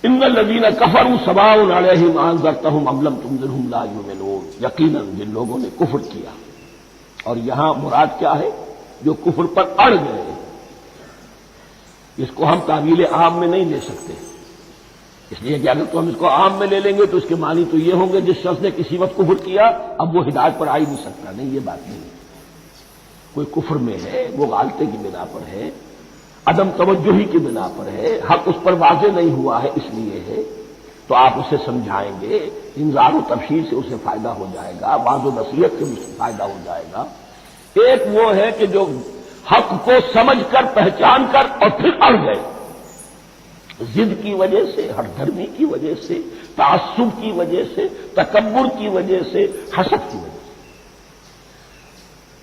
ان الذین کفروا سواء علیہم انذرتہم ام لم تنذرہم لا یؤمنون، یقیناً جن لوگوں نے کفر کیا، اور یہاں مراد کیا ہے؟ جو کفر پر اڑ گئے۔ اس کو ہم تعویل عام میں نہیں لے سکتے، اس لیے کہ اگر تو ہم اس کو عام میں لے لیں گے تو اس کے معنی تو یہ ہوں گے جس شخص نے کسی وقت کفر کیا اب وہ ہدایت پر آ ہی نہیں سکتا، نہیں، یہ بات نہیں ہے۔ کوئی کفر میں ہے، وہ غالطے کی بنا پر ہے، عدم توجہی کی بنا پر ہے، حق اس پر واضح نہیں ہوا ہے اس لیے ہے، تو آپ اسے سمجھائیں گے، انذار و تبشیر سے اسے فائدہ ہو جائے گا، واعظ و نصیحت سے اسے فائدہ ہو جائے گا۔ ایک وہ ہے کہ جو حق کو سمجھ کر، پہچان کر اور پھر اڑ گئے، ضد کی وجہ سے، ہر دھرمی کی وجہ سے، تعصب کی وجہ سے، تکبر کی وجہ سے، حسد کی وجہ سے۔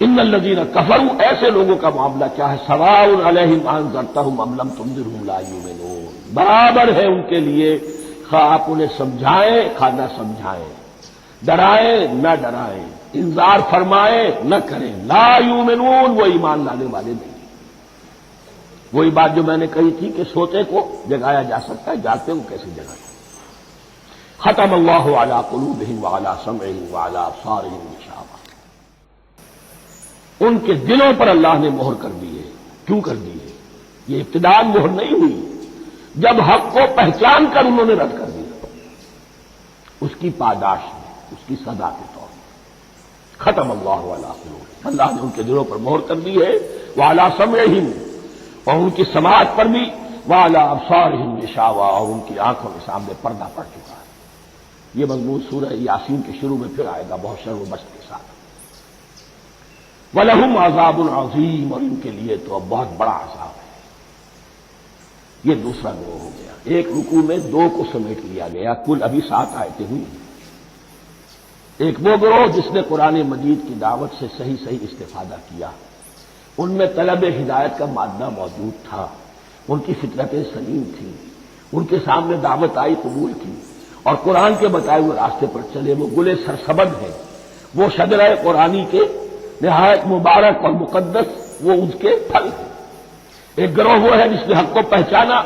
ان الذین کفروا، ایسے لوگوں کا معاملہ کیا ہے؟ سواء علیہم انذرتہم ام لم تنذرہم لا یؤمنون، برابر ہے ان کے لیے، خواہ آپ انہیں سمجھائیں خواہ نہ سمجھائیں، ڈرائیں نہ ڈرائیں، انذار فرمائیں نہ کریں، لا یؤمنون، وہ ایمان لانے والے نہیں۔ وہی بات جو میں نے کہی تھی کہ سوتے کو جگایا جا سکتا ہے، جاگتے کو کیسے جگایا؟ ختم اللہ علی قلوبہم وعلی سمعہم وعلی ابصارہم غشاوہ، ان کے دلوں پر اللہ نے مہر کر دی ہے۔ کیوں کر دی ہے؟ یہ ابتداءً مہر نہیں ہوئی، جب حق کو پہچان کر انہوں نے رد کر دیا، اس کی پاداش میں، اس کی سزا کے طور پر۔ ختم اللہ علی قلوبہم، اللہ نے ان کے دلوں پر مہر کر دی ہے، وعلی سمعہم، اور ان کی سماعت پر بھی، وعلی ابصارہم غشاوہ، اور ان کی آنکھوں کے سامنے پردہ پڑ چکا ہے۔ یہ مضمون سورہ یاسین کے شروع میں پھر آئے گا بہت شر و بست کے ساتھ۔ وَلَهُمْ عَذَابٌ عَظِيمٌ، اور ان کے لیے تو اب بہت بڑا عذاب ہے۔ یہ دوسرا گروہ ہو گیا، ایک رکوع میں دو کو سمیٹ لیا گیا، کل ابھی 7 آیتیں ہوئی ہیں۔ ایک وہ گروہ جس نے قرآن مجید کی دعوت سے صحیح صحیح استفادہ کیا، ان میں طلب ہدایت کا مادہ موجود تھا، ان کی فطرتیں سلیم تھیں، ان کے سامنے دعوت آئی، قبول کی، اور قرآن کے بتائے ہوئے راستے پر چلے۔ وہ گلے سرسبد ہیں، وہ شجرہ قرآنی کے نہایت مبارک اور مقدس، وہ اس کے پھل ہیں۔ ایک گروہ وہ ہے جس نے حق کو پہچانا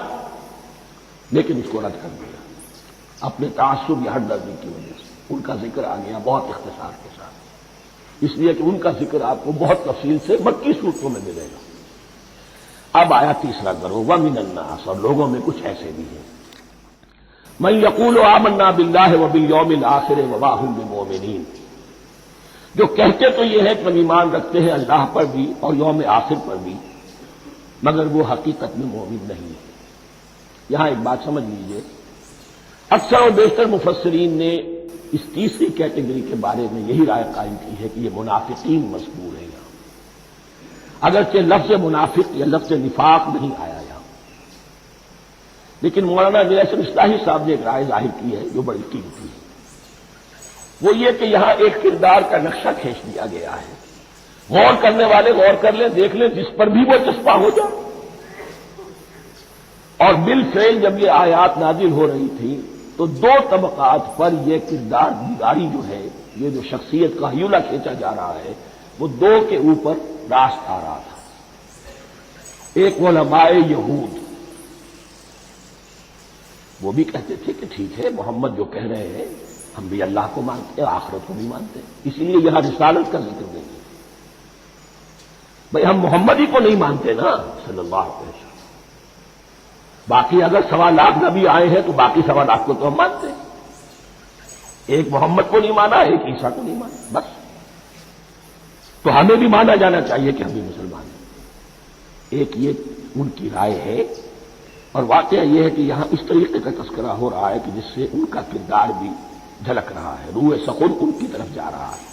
لیکن اس کو رد کر دیا اپنے تعصب یا ہٹ دردی کی وجہ سے۔ ان کا ذکر آ گیا بہت اختصار کے ساتھ، اس لیے کہ ان کا ذکر آپ کو بہت تفصیل سے مکی صورتوں میں ملے گا۔ اب آیا تیسرا گروہ، وَمِنَ النَّاسِ، اور لوگوں میں کچھ ایسے بھی ہیں، مَن یقول آمنا باللہ وبالیوم الآخر وما ہم بمؤمنین، جو کہتے تو یہ ہے کہ ہم ایمان رکھتے ہیں اللہ پر بھی اور یوم آخر پر بھی، مگر وہ حقیقت میں مومن نہیں ہے۔ یہاں ایک بات سمجھ لیجئے، اکثر و بیشتر مفسرین نے اس تیسری کیٹیگری کے بارے میں یہی رائے قائم کی ہے کہ یہ منافقین مذکور ہیں یہاں، اگرچہ لفظ منافق یا لفظ نفاق نہیں آیا یہاں، لیکن مولانا میرا اصلاحی صاحب نے ایک رائے ظاہر کی ہے جو بڑی قیمتی ہے، وہ یہ کہ یہاں ایک کردار کا نقشہ کھینچ دیا گیا ہے، غور کرنے والے غور کر لیں، دیکھ لیں، جس پر بھی وہ چسپاں ہو جائے۔ اور بالفعل جب یہ آیات نازل ہو رہی تھی تو دو طبقات پر یہ کردار نگاری جو ہے، یہ جو شخصیت کا ہیولہ کھینچا جا رہا ہے، وہ دو کے اوپر راست آ رہا تھا۔ ایک علماء یہود، وہ بھی کہتے تھے کہ ٹھیک ہے محمد جو کہہ رہے ہیں ہم بھی اللہ کو مانتے ہیں، آخرت کو بھی مانتے ہیں، اس لیے یہاں رسالت کا ذکر نہیں ہے۔ بھئی ہم محمد ہی کو نہیں مانتے نا صلی اللہ علیہ وسلم، باقی اگر 1.25 نبی آئے ہیں تو باقی 1.25 کو تو ہم مانتے ہیں، ایک محمد کو نہیں مانا، ایک عیسیٰ کو نہیں مانا، بس تو ہمیں بھی مانا جانا چاہیے کہ ہم بھی مسلمان ہیں۔ ایک یہ ان کی رائے ہے، اور واقعہ یہ ہے کہ یہاں اس طریقے کا تذکرہ ہو رہا ہے کہ جس سے ان کا کردار بھی جھلک رہا ہے، روح سخن ان کی طرف جا رہا ہے۔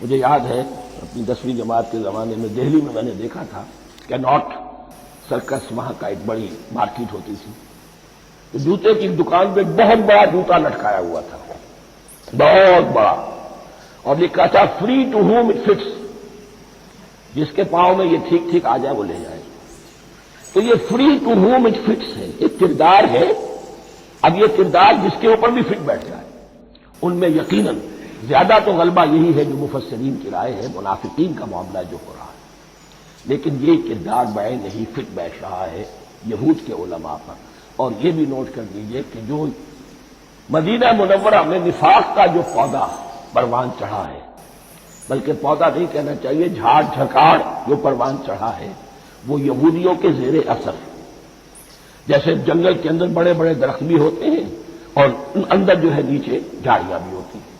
مجھے یاد ہے اپنی 10ویں جماعت کے زمانے میں دہلی میں نے دیکھا تھا کہ ناٹ سرکس وہاں کا ایک بڑی مارکیٹ ہوتی تھی، تو جوتے کی دکان پہ بہت بڑا جوتا لٹکایا ہوا تھا، بہت بڑا، اور لکھا تھا free to home it fits, جس کے پاؤں میں یہ ٹھیک ٹھیک آ جائے وہ لے جائے۔ تو یہ free to home it fits ہے، ایک کردار ہے، اب یہ کردار جس کے اوپر بھی فٹ بیٹھ جائے۔ ان میں یقیناً زیادہ تو غلبہ یہی ہے جو مفسرین کی رائے ہے، منافقین کا معاملہ جو ہو رہا ہے، لیکن یہ کردار بعین نہیں فٹ بیٹھ رہا ہے یہود کے علماء پر۔ اور یہ بھی نوٹ کر لیجئے کہ جو مدینہ منورہ میں نفاق کا جو پودا پروان چڑھا ہے، بلکہ پودا نہیں کہنا چاہیے، جھاڑ جھکاڑ جو پروان چڑھا ہے، وہ یہودیوں کے زیر اثر، جیسے جنگل کے اندر بڑے بڑے درخت بھی ہوتے ہیں اور اندر جو ہے نیچے جھاڑیاں بھی ہوتی ہیں،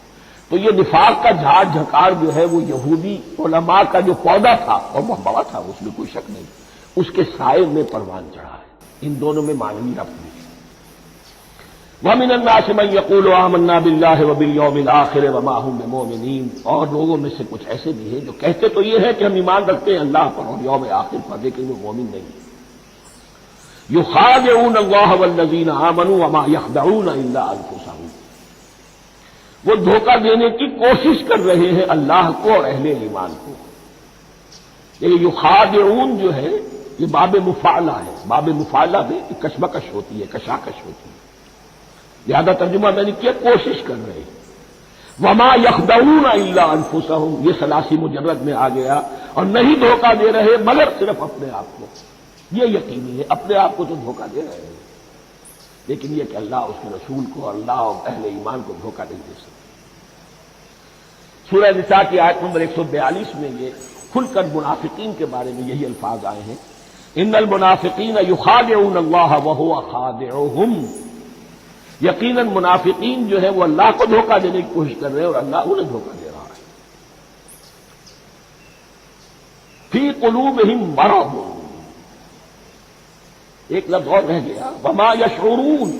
تو یہ نفاق کا جھاڑ جھکاڑ جو ہے وہ یہودی علماء کا جو پودا تھا، اور وہ بڑا تھا، اس میں کوئی شک نہیں، اس کے سائے میں پروان چڑھا ہے۔ ان دونوں میں معنوی ربط بھی ہے۔ وَمِنَ النَّاسِ مَن يَقُولُ آمَنَّا بِاللَّهِ وَبِالْيَوْمِ الْآخِرِ وَمَا هُم بِمُؤْمِنِينَ، اور لوگوں میں سے کچھ ایسے بھی ہیں جو کہتے تو یہ ہے کہ ہم ایمان رکھتے ہیں اللہ پر اور یوم آخر پر، لیکن وہ مومن نہیں ہیں۔ يُخَادِعُونَ اللَّهَ وَالَّذِينَ آمَنُوا وَمَا يَخْدَعُونَ إِلَّا أَنفُسَهُمْ، وہ دھوکہ دینے کی کوشش کر رہے ہیں اللہ کو اور اہل ایمان کو۔ یہ یخادعون جو ہے یہ باب مفعلہ ہے، باب مفعلہ میں کشمکش ہوتی ہے، کشاکش ہوتی ہے، لہذا ترجمہ میں نے کیا کوشش کر رہے ہیں۔ وما یخدعون الا انفسهم، یہ ثلاثی مجرد میں آ گیا، اور نہیں دھوکہ دے رہے مگر صرف اپنے آپ کو، یہ یقینی ہے اپنے آپ کو تو دھوکہ دے رہے ہیں، لیکن یہ کہ اللہ اس کے رسول کو، اللہ اور اہل ایمان کو دھوکہ نہیں دے سکتے۔ سورہ نساء کی آیت نمبر 142 میں یہ کھل کر منافقین کے بارے میں یہی الفاظ آئے ہیں، ان المنافقین یخادعون اللہ وہو خادعہم، یقیناً منافقین جو ہے وہ اللہ کو دھوکہ دینے کی کوشش کر رہے ہیں اور اللہ انہیں دھوکہ دے رہا ہے۔ فی قلوبہم مرض، ایک لفظ اور رہ گیا، وما یشعرون،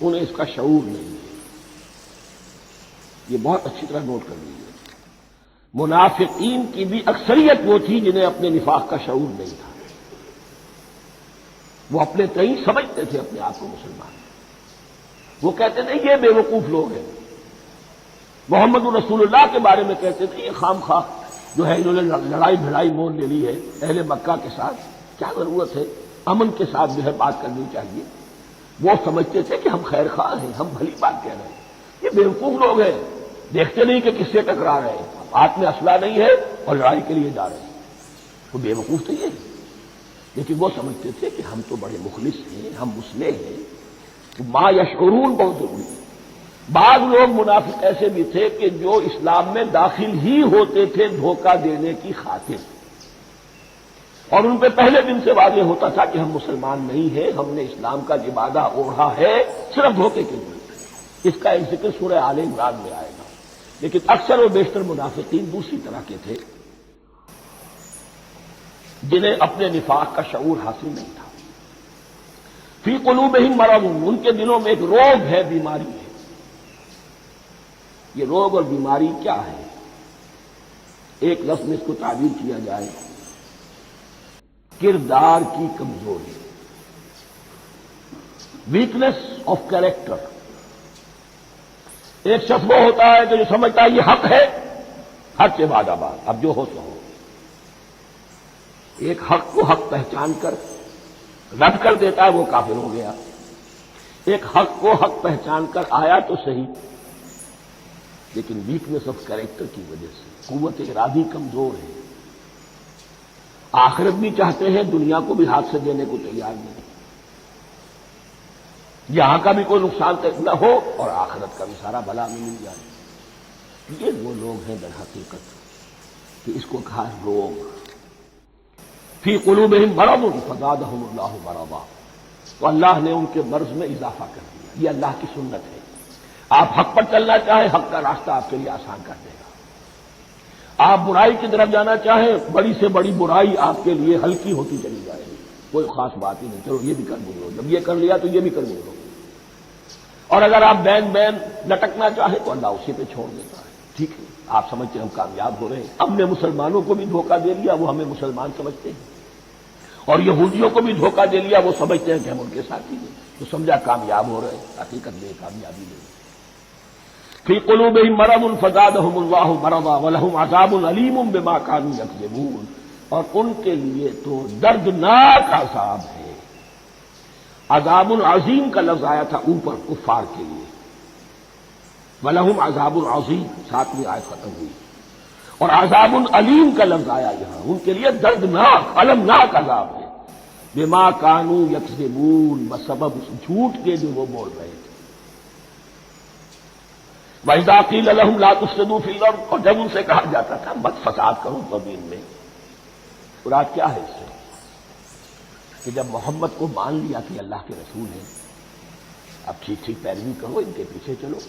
انہیں اس کا شعور نہیں ہے۔ یہ بہت اچھی طرح نوٹ کر لیجیے، منافقین کی بھی اکثریت وہ تھی جنہیں اپنے نفاق کا شعور نہیں تھا، وہ اپنے تئیں سمجھتے تھے اپنے آپ کو مسلمان، وہ کہتے تھے یہ بے وقوف لوگ ہیں، محمد رسول اللہ کے بارے میں کہتے تھے یہ خام خواہ جو ہے انہوں نے لڑائی بھڑائی مول لے لی ہے اہل مکہ کے ساتھ، کیا ضرورت ہے، امن کے ساتھ جو ہے بات کرنی چاہیے۔ وہ سمجھتے تھے کہ ہم خیر خواہ ہیں، ہم بھلی بات کہہ رہے ہیں، یہ بے وقوف لوگ ہیں، دیکھتے نہیں کہ کس سے ٹکرا رہے ہیں، ہاتھ میں اسلحہ نہیں ہے اور لڑائی کے لیے جا رہے ہیں، وہ بے وقوف تو یہ ہے، لیکن وہ سمجھتے تھے کہ ہم تو بڑے مخلص ہیں، ہم مسلح ہیں۔ تو ما یشعرون بہت ضروری ہے۔ بعض لوگ منافق ایسے بھی تھے کہ جو اسلام میں داخل ہی ہوتے تھے دھوکہ دینے کی خاطر، اور ان پہ پہلے دن سے واضح ہوتا تھا کہ ہم مسلمان نہیں ہیں، ہم نے اسلام کا لبادہ اوڑھا ہے صرف دھوکے کے لیے۔ اس کا ایک ذکر سورہ آل عمران میں آئے گا، لیکن اکثر و بیشتر منافقین دوسری طرح کے تھے جنہیں اپنے نفاق کا شعور حاصل نہیں تھا۔ فی قلوبہم مرض، ان کے دلوں میں ایک روگ ہے، بیماری ہے۔ یہ روگ اور بیماری کیا ہے؟ ایک لفظ میں اس کو تعبیر کیا جائے، کردار کی کمزوری۔ Weakness of character. ایک شخص وہ ہوتا ہے کہ جو سمجھتا ہے یہ حق ہے، حق کے بعد آباد، اب جو ہو سو ہو. ایک حق کو حق پہچان کر رد کر دیتا ہے، وہ کافر ہو گیا. ایک حق کو حق پہچان کر آیا تو صحیح، لیکن ویکنیس آف کیریکٹر کی وجہ سے قوت ارادی کمزور ہے. آخرت بھی چاہتے ہیں، دنیا کو بھی ہاتھ سے دینے کو تیار نہیں. یہاں کا بھی کوئی نقصان نہ ہو اور آخرت کا بھی سارا بھلا میں مل جائے. یہ وہ لوگ ہیں در حقیقت کہ اس کو کہا روگ. فی قلوبہم مرض فزادہم اللہ مرضا، تو اللہ نے ان کے مرض میں اضافہ کر دیا. یہ اللہ کی سنت ہے. آپ حق پر چلنا چاہیں، حق کا راستہ آپ کے لیے آسان کر دے گا. آپ برائی کی طرف جانا چاہیں، بڑی سے بڑی برائی آپ کے لیے ہلکی ہوتی چلی جائے گی. کوئی خاص بات ہی نہیں، چلو یہ بھی کر گزرو، جب یہ کر لیا تو یہ بھی کر گزرو. اور اگر آپ بین لٹکنا چاہیں تو اللہ اسی پہ چھوڑ دیتا ہے. ٹھیک ہے، آپ سمجھتے ہیں ہم کامیاب ہو رہے ہیں. ہم نے مسلمانوں کو بھی دھوکہ دے لیا، وہ ہمیں مسلمان سمجھتے ہیں. اور یہودیوں کو بھی دھوکہ دے لیا، وہ سمجھتے ہیں کہ ہم ان کے ساتھی ہیں. تو سمجھا کامیاب ہو رہے ہیں، حقیقت میں کامیابی نہیں. فی قلوبہم مرض فزادہم اللہ مرضا ولہم عذاب علیم بما کانوا یکذبون، اور ان کے لیے تو دردناک عذاب ہے. عذاب عظیم کا لفظ آیا تھا اوپر کفار کے لیے، وَلَهُمْ عَذَابٌ عَظِيمٌ 7ویں آیت ختم ہوئی. اور عذاب علیم کا لفظ آیا یہاں، ان کے لیے دردناک المناک عذاب ہے. بما کانوا یکذبون، بسبب اس جھوٹ کے جو وہ بول رہے تھے. وَإِذَا قِيلَ لَهُمْ لَا تُفْسِدُوا فِي الْأَرْضِ، اور جب ان سے کہا جاتا تھا مت فساد کرو زمین میں. مراد کیا ہے اس سے؟ کہ جب محمد کو مان لیا کہ اللہ کے رسول ہیں، اب ٹھیک ٹھیک پیروی کرو، ان کے پیچھے چلو.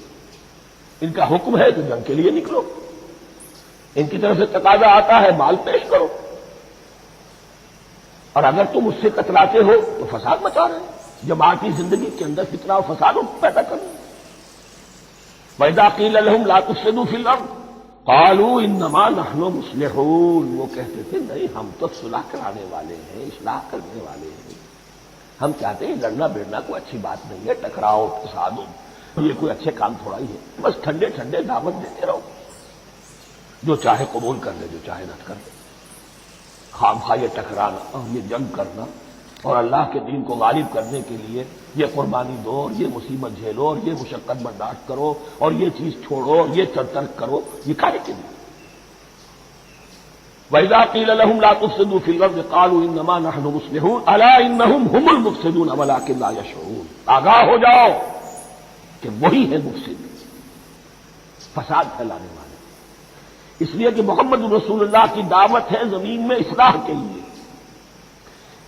ان کا حکم ہے تو جنگ کے لیے نکلو. ان کی طرف سے تقاضا آتا ہے مال پیش کرو. اور اگر تم اس سے کتراتے ہو تو فساد مچا رہے ہیں، جماعتی زندگی کے اندر فتنہ و فساد پیدا کرنا. وَإِذَا قِيلَ لَهُمْ لَا تُفْسِدُوا فِي الْأَرْضِ قَالُوا إِنَّمَا نَحْنُ مُصْلِحُونَ، وہ کہتے تھے نہیں ہم تو صلح کرانے والے ہیں، اصلاح کرنے والے ہیں. ہم چاہتے ہیں لڑنا بیڑنا کوئی اچھی بات نہیں ہے، ٹکراؤ فساد ہو، یہ کوئی اچھے کام تھوڑا ہی ہے. بس ٹھنڈے ٹھنڈے دعوت دیتے رہو، جو چاہے قبول کر لے، جو چاہے رد کر لے. خواہ یہ ٹکرانا اور یہ جنگ کرنا اور اللہ کے دین کو غالب کرنے کے لیے یہ قربانی دو اور یہ مصیبت جھیلو اور یہ مشقت برداشت کرو اور یہ چیز چھوڑو اور یہ ترک کرو، یہ کاہے کے لیے؟ وَإِذَا قِيلَ لَهُمْ لَا تُفْسِدُوا فِي الْأَرْضِ قَالُوا إِنَّمَا نَحْنُ مُصْلِحُونَ أَلَا إِنَّهُمْ هُمُ الْمُفْسِدُونَ وَلَٰكِن لَّا يَشْعُرُونَ. آگاہ ہو جاؤ کہ وہی ہے مفسد، فساد پھیلانے والے. اس لیے کہ محمد رسول اللہ کی دعوت ہے زمین میں اصلاح کے لیے.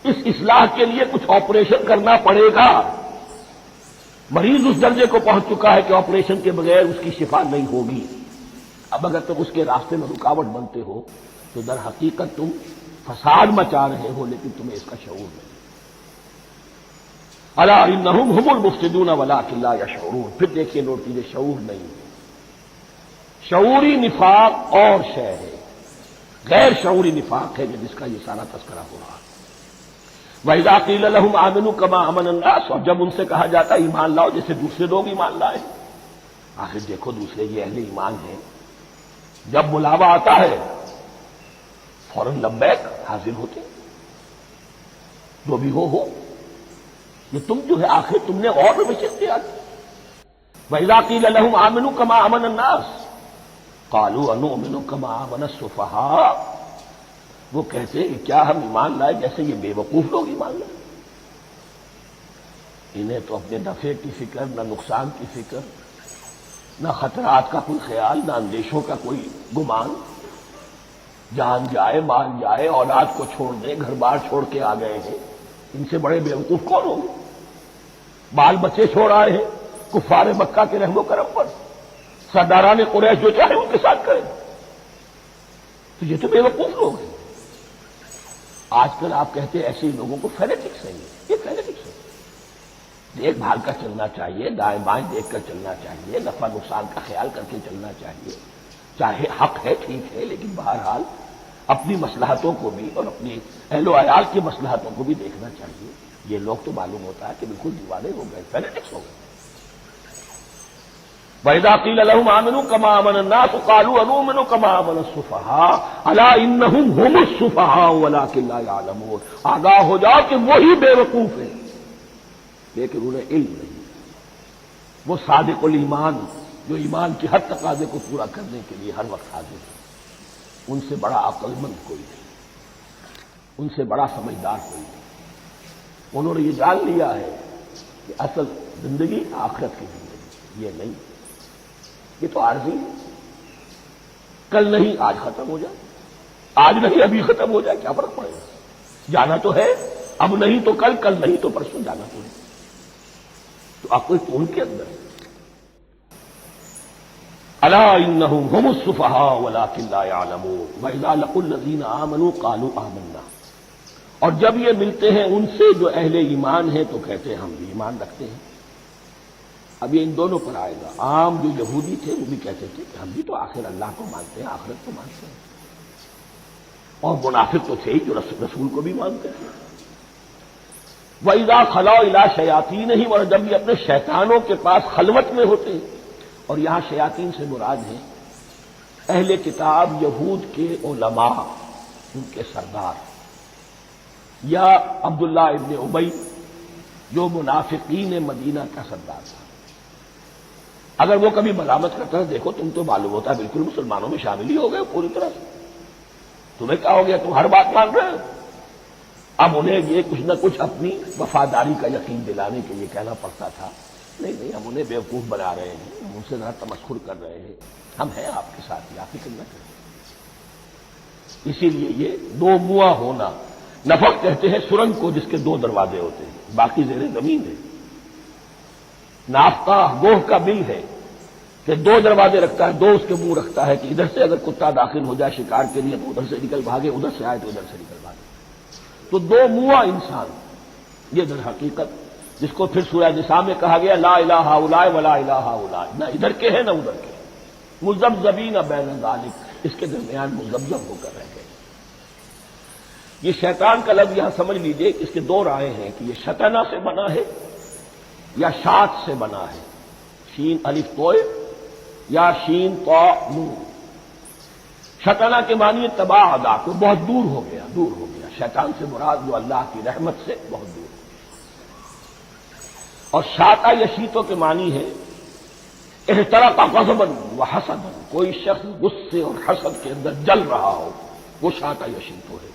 اس اصلاح کے لیے کچھ آپریشن کرنا پڑے گا. مریض اس درجے کو پہنچ چکا ہے کہ آپریشن کے بغیر اس کی شفا نہیں ہوگی. اب اگر تم اس کے راستے میں رکاوٹ بنتے ہو تو در حقیقت تم فساد مچا رہے ہو، لیکن تمہیں اس کا شعور نہیں. الا انہم هم المفسدون ولکن لا یشعرون. پھر دیکھیے نوٹ کیجیے، شعور نہیں ہے. شعوری نفاق اور شے ہے، غیر شعوری نفاق ہے جس کا یہ سارا تذکرہ ہو رہا ہے. وَإِذَا قِيلَ لَهُمْ آمِنُوا كَمَا آمَنَ النَّاسُ، اور جب ان سے کہا جاتا ہے ایمان لاؤ جیسے دوسرے لوگ ایمان لائے. آخر دیکھو دوسرے یہ اہل ایمان ہیں، جب بلاوا آتا ہے فوراً لبیک حاضر ہوتے، جو بھی ہو. یہ تم جو ہے آخر تم نے اور روشن دیا. وَإِذَا قِيلَ لَهُمْ آمِنُوا كَمَا آمَنَ النَّاسُ قَالُوا أَنُؤْمِنُ كَمَا آمَنَ السُّفَهَاءُ. وہ کہتے ہیں کہ کیا ہم ایمان لائے جیسے یہ بے وقوف لوگ ایمان لائے. انہیں تو اپنے نفع کی فکر، نہ نقصان کی فکر، نہ خطرات کا کوئی خیال، نہ اندیشوں کا کوئی گمان. جان جائے، مال جائے، اولاد کو چھوڑ دیں، گھر بار چھوڑ کے آ گئے ہیں. ان سے بڑے بے وقوف کون ہوں گے؟ بال بچے چھوڑ آئے ہیں کفار مکہ کے رحم و کرم پر. سرداران قریش جو چاہے ان کے ساتھ کریں. تو یہ تو بے وقوف لوگ ہیں. آج کل آپ کہتے ہیں ایسے لوگوں کو فینیٹکس ہیں. یہ فینیٹکس ہے. دیکھ بھال کر چلنا چاہیے، دائیں بائیں دیکھ کر چلنا چاہیے، نفع نقصان کا خیال کر کے چلنا چاہیے. چاہے حق ہے ٹھیک ہے، لیکن بہرحال اپنی مصلحتوں کو بھی اور اپنی اہل و عیال کی مصلحتوں کو بھی دیکھنا چاہیے. یہ لوگ تو معلوم ہوتا ہے کہ بالکل دیوانے ہو گئے، فینیٹکس ہو گئے۔ وَإِذَا قِيلَ لَهُمْ آمِنُوا كَمَا آمَنَ النَّاسُ قَالُوا أَنُؤْمِنُ كَمَا آمَنَ السُّفَهَاءُ أَلَا إِنَّهُمْ هُمُ السُّفَهَاءُ وَلَٰكِن لَّا يَعْلَمُونَ، آگاہ ہو جاؤ کہ وہی بے وقوف ہیں لیکن انہیں علم نہیں۔ وہ صادق الایمان جو ایمان کی ہر تقاضے کو پورا کرنے کے لیے ہر وقت حاضر ہے، ان سے بڑا عقل مند کوئی نہیں، ان سے بڑا سمجھدار کوئی نہیں۔ انہوں نے یہ جان لیا ہے کہ اصل زندگی آخرت کی زندگی یہ نہیں، یہ تو عارضی ہے، کل نہیں آج ختم ہو جائے، آج نہیں ابھی ختم ہو جائے، کیا فرق پڑے گا؟ جانا تو ہے، اب نہیں تو کل، کل نہیں تو پرسوں جانا تو ہے، تو عقل تو ان کے اندر ہے۔ الا انہم هم السفہاء ولکن لا یعلمون واذا لقوا الذین آمنوا قالوا آمنا، اور جب یہ ملتے ہیں ان سے جو اہل ایمان ہیں تو کہتے ہیں ہم بھی ایمان رکھتے ہیں۔ اب یہ ان دونوں پر آئے گا۔ عام جو یہودی تھے وہ بھی کہتے تھے کہ ہم بھی تو آخر اللہ کو مانتے ہیں، آخرت کو مانتے ہیں، اور منافق تو تھے ہی جو رسول کو بھی مانتے تھے۔ وَإِذَا خَلَوْا إِلَىٰ شَيَاطِينِهِمْ، اور جب یہ اپنے شیطانوں کے پاس خلوت میں ہوتے ہیں، اور یہاں شیاطین سے مراد ہیں اہل کتاب یہود کے علماء، ان کے سردار، یا عبداللہ ابن ابی جو منافقین مدینہ کا سردار تھا۔ اگر وہ کبھی ملامت کرتا ہے دیکھو تم تو معلوم ہوتا ہے بالکل مسلمانوں میں شامل ہی ہو گئے پوری طرح سے، تمہیں کیا ہو گیا، تم ہر بات مان رہے ہو۔ اب انہیں یہ کچھ نہ کچھ اپنی وفاداری کا یقین دلانے کے لیے کہنا پڑتا تھا، نہیں ہم انہیں بیوقوف بنا رہے ہیں، ہم ان سے ذرا تمسخر کر رہے ہیں، ہم ہیں آپ کے ساتھ، یا فکر نہ کریں۔ اسی لیے یہ دو منہ ہونا، نفق کہتے ہیں سرنگ کو جس کے دو دروازے ہوتے ہیں، باقی زیر زمین ہے۔ نافقہ گوہ کا بل ہے کہ دو دروازے رکھتا ہے، دو اس کے منہ رکھتا ہے کہ ادھر سے اگر کتا داخل ہو جائے شکار کے لیے تو ادھر سے نکل بھاگے، ادھر سے آئے تو ادھر سے نکل بھاگے۔ تو دو منہ انسان، یہ در حقیقت جس کو پھر سورہ نساء میں کہا گیا لا الہ الا ولا الہ الا، نہ ادھر کے ہیں نہ ادھر کے، مذبذبین بین ذلک، اس کے درمیان مذبذب ہو کر رہ گئے۔ یہ شیطان کا لفظ یہاں سمجھ لیجئے کہ اس کے دو رائے ہیں کہ یہ شطنہ سے بنا ہے یا شات سے بنا ہے، شین الف توئے یا شین طا نون۔ شطنہ کے معنی تباہ ادا کو بہت دور ہو گیا، دور ہو گیا، شیطان سے مراد جو اللہ کی رحمت سے بہت دور ہو گیا۔ اور شاطا یشیتوں کے معنی ہے احترق غضبا و حسدا، کوئی شخص غصے اور حسد کے اندر جل رہا ہو، وہ شاطا یشیتو ہے۔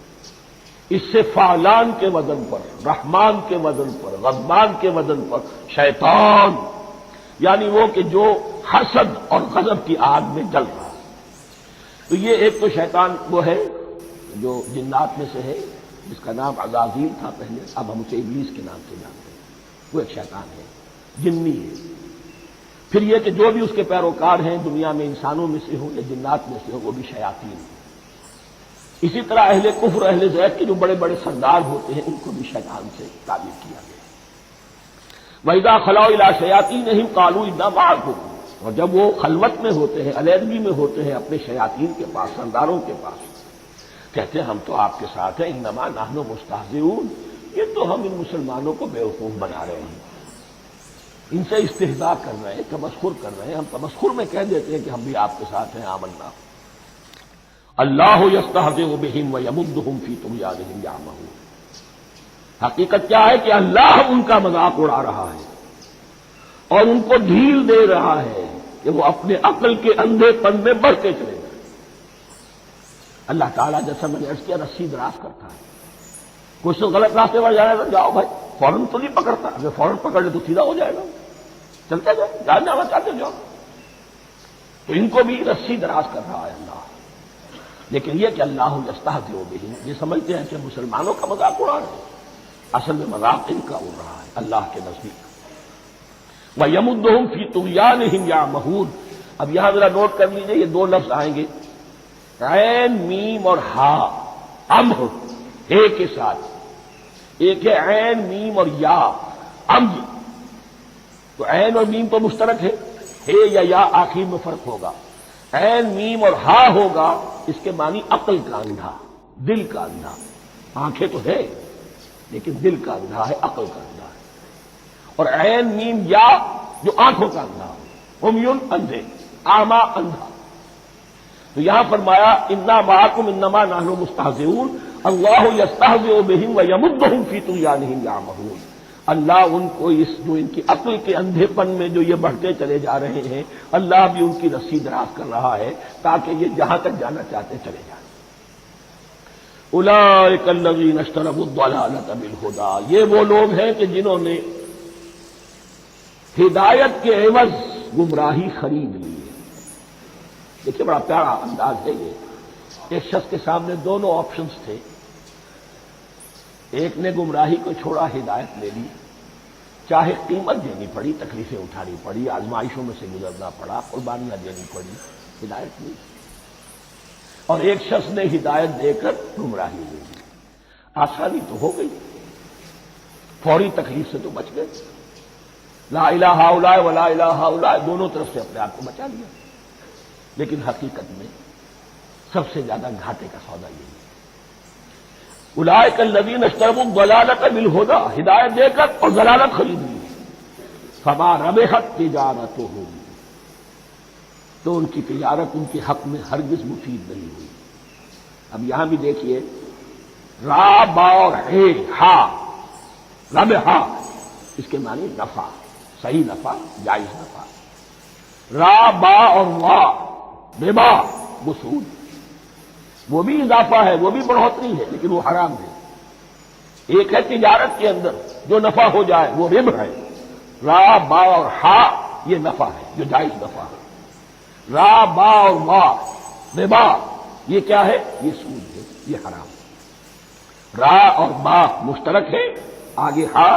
اس سے فعلان کے وزن پر، رحمان کے وزن پر، غضبان کے وزن پر شیطان، یعنی وہ کہ جو حسد اور غضب کی آگ میں جل رہا ہے۔ تو یہ ایک تو شیطان وہ ہے جو جنات میں سے ہے، جس کا نام عزازیل تھا پہلے، اب ہم اسے ابلیس کے نام سے جانتے ہیں، وہ ایک شیطان ہے، جنی ہے۔ پھر یہ کہ جو بھی اس کے پیروکار ہیں دنیا میں انسانوں میں سے ہوں یا جنات میں سے ہوں وہ بھی شیاطین ہیں۔ اسی طرح اہل کفر، اہل زیغ کے جو بڑے بڑے سردار ہوتے ہیں ان کو بھی شیطان سے تعبیر کیا گیا۔ وَإِذَا خَلَوْا إِلَىٰ شَيَاطِينِهِمْ قَالُوا إِنَّا مَعَكُمْ، اور جب وہ خلوت میں ہوتے ہیں، علیحدگی میں ہوتے ہیں اپنے شیاطین کے پاس، سرداروں کے پاس، کہتے ہیں ہم تو آپ کے ساتھ ہیں، انما نحن مستہزئون، یہ تو ہم ان مسلمانوں کو بیوقوف بنا رہے ہیں، ان سے استہزاء کر رہے ہیں، تمسخر کر رہے ہیں۔ ہم تمسخر میں کہہ دیتے ہیں کہ ہم بھی آپ کے ساتھ ہیں، آمنا۔ اللہ یستہزئ بہم ویمدہم فی طغیانہم یعمہون، حقیقت کیا ہے کہ اللہ ان کا مذاق اڑا رہا ہے اور ان کو ڈھیل دے رہا ہے کہ وہ اپنے عقل کے اندھے پن میں بڑھتے چلے جائیں۔ اللہ تعالیٰ جیسا میں نے عرض کیا رسی دراز کرتا ہے، کچھ تو غلط راستے پر جانا ہے تو جاؤ بھائی، فوراً تو نہیں پکڑتا، اگر فوراً پکڑ لے تو سیدھا ہو جائے گا، چلتے جاؤ، جہاں جانا چاہتے جاؤ۔ تو ان کو بھی رسی دراز کر رہا ہے اللہ، لیکن یہ کہ اللہ یستہزئ بہم، یہ سمجھتے ہیں کہ مسلمانوں کا مذاق اڑا رہے ہیں، اصل میں مذاق ان کا اڑ رہا ہے اللہ کے نزدیک۔ وَيَمُدُّهُمْ فِي طُغْيَانِهِمْ يَعْمَهُونَ، اب یہاں ذرا نوٹ کر لیجئے یہ دو لفظ آئیں گے، عین میم اور ہا، امر ایک کے ساتھ، ایک ہے عین میم اور یا امر، تو عین اور میم تو مشترک ہے یا آخر میں فرق ہوگا، عین میم اور ہا ہوگا، اس کے معنی عقل کا اندھا، دل کا اندھا، آنکھیں تو ہے لیکن دل کا اندھا ہے، عقل کا اندھا ہے. اور عین میم یا جو آنکھوں کا اندھا ہو، عمیٌ اندھے، اعمیٰ اندھا. تو یہاں فرمایا انا معکم انما نحن مستہزئون اللہ یستہزئ بہم ویمدہم فی طغیانہم یعمہون. اللہ ان کو اس جو ان کی عقل کے اندھے پن میں جو یہ بڑھتے چلے جا رہے ہیں، اللہ بھی ان کی رسی دراز کر رہا ہے تاکہ یہ جہاں تک جانا چاہتے چلے جائیں. اولئک الذین اشتروا الضلالۃ بالہدی، یہ وہ لوگ ہیں کہ جنہوں نے ہدایت کے عوض گمراہی خرید لی ہے. دیکھیے بڑا پیارا انداز ہے یہ. ایک شخص کے سامنے دونوں آپشنز تھے، ایک نے گمراہی کو چھوڑا، ہدایت لے لی، چاہے قیمت دینی پڑی، تکلیفیں اٹھانی پڑی، آزمائشوں میں سے گزرنا پڑا، قربانیاں دینی پڑی، ہدایت لی. اور ایک شخص نے ہدایت دے کر گمراہی لے لی. آسانی تو ہو گئی، فوری تکلیف سے تو بچ گئے. لا الہ الا اللہ ولا الہ الا اللہ، دونوں طرف سے اپنے آپ کو بچا لیا. لیکن حقیقت میں سب سے زیادہ گھاٹے کا سودا یہی ہے. اولئک الذین اشتروا الضلالۃ بالہدی، ہدایت دے کر اور ضلالت خرید لی. فما ربحت تجارتہم، تو ان کی تجارت ان کے حق میں ہرگز مفید نہیں ہوئی. اب یہاں بھی دیکھیے را با اور ہے ہا، ربحا اس کے معنی نفع، صحیح نفع، جائز نفع. را با اور وا ربا وہ سود، وہ بھی اضافہ ہے، وہ بھی بڑھوتری ہے، لیکن وہ حرام ہے. ایک ہے تجارت کے اندر جو نفع ہو جائے وہ ربح ہے. را با اور ہا یہ نفع ہے جو جائز نفع ہے. را با اور وا ربا یہ کیا ہے؟ یہ سود ہے، یہ حرام ہے. را اور با مشترک ہے، آگے ہا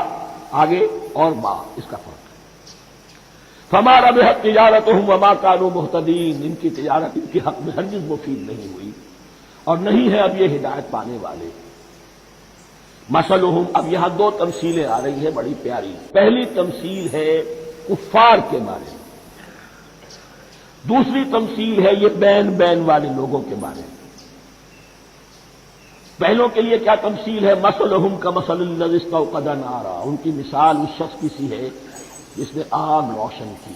آگے اور با اس کا فرق ہے. فما ربحت تجارتہم وما کانوا مہتدین، ان کی تجارت ان کے حق میں ہرگز مفید نہیں ہوئی اور نہیں ہے اب یہ ہدایت پانے والے. مثلہم، اب یہاں دو تمثیلیں آ رہی ہیں بڑی پیاری. پہلی تمثیل ہے کفار کے بارے میں، دوسری تمثیل ہے یہ بین والے لوگوں کے بارے میں. پہلوں کے لیے کیا تمثیل ہے؟ مثلہم کمثل الذی استوقد نارا، ان کی مثال اس شخص کی سی ہے جس نے آگ روشن کی.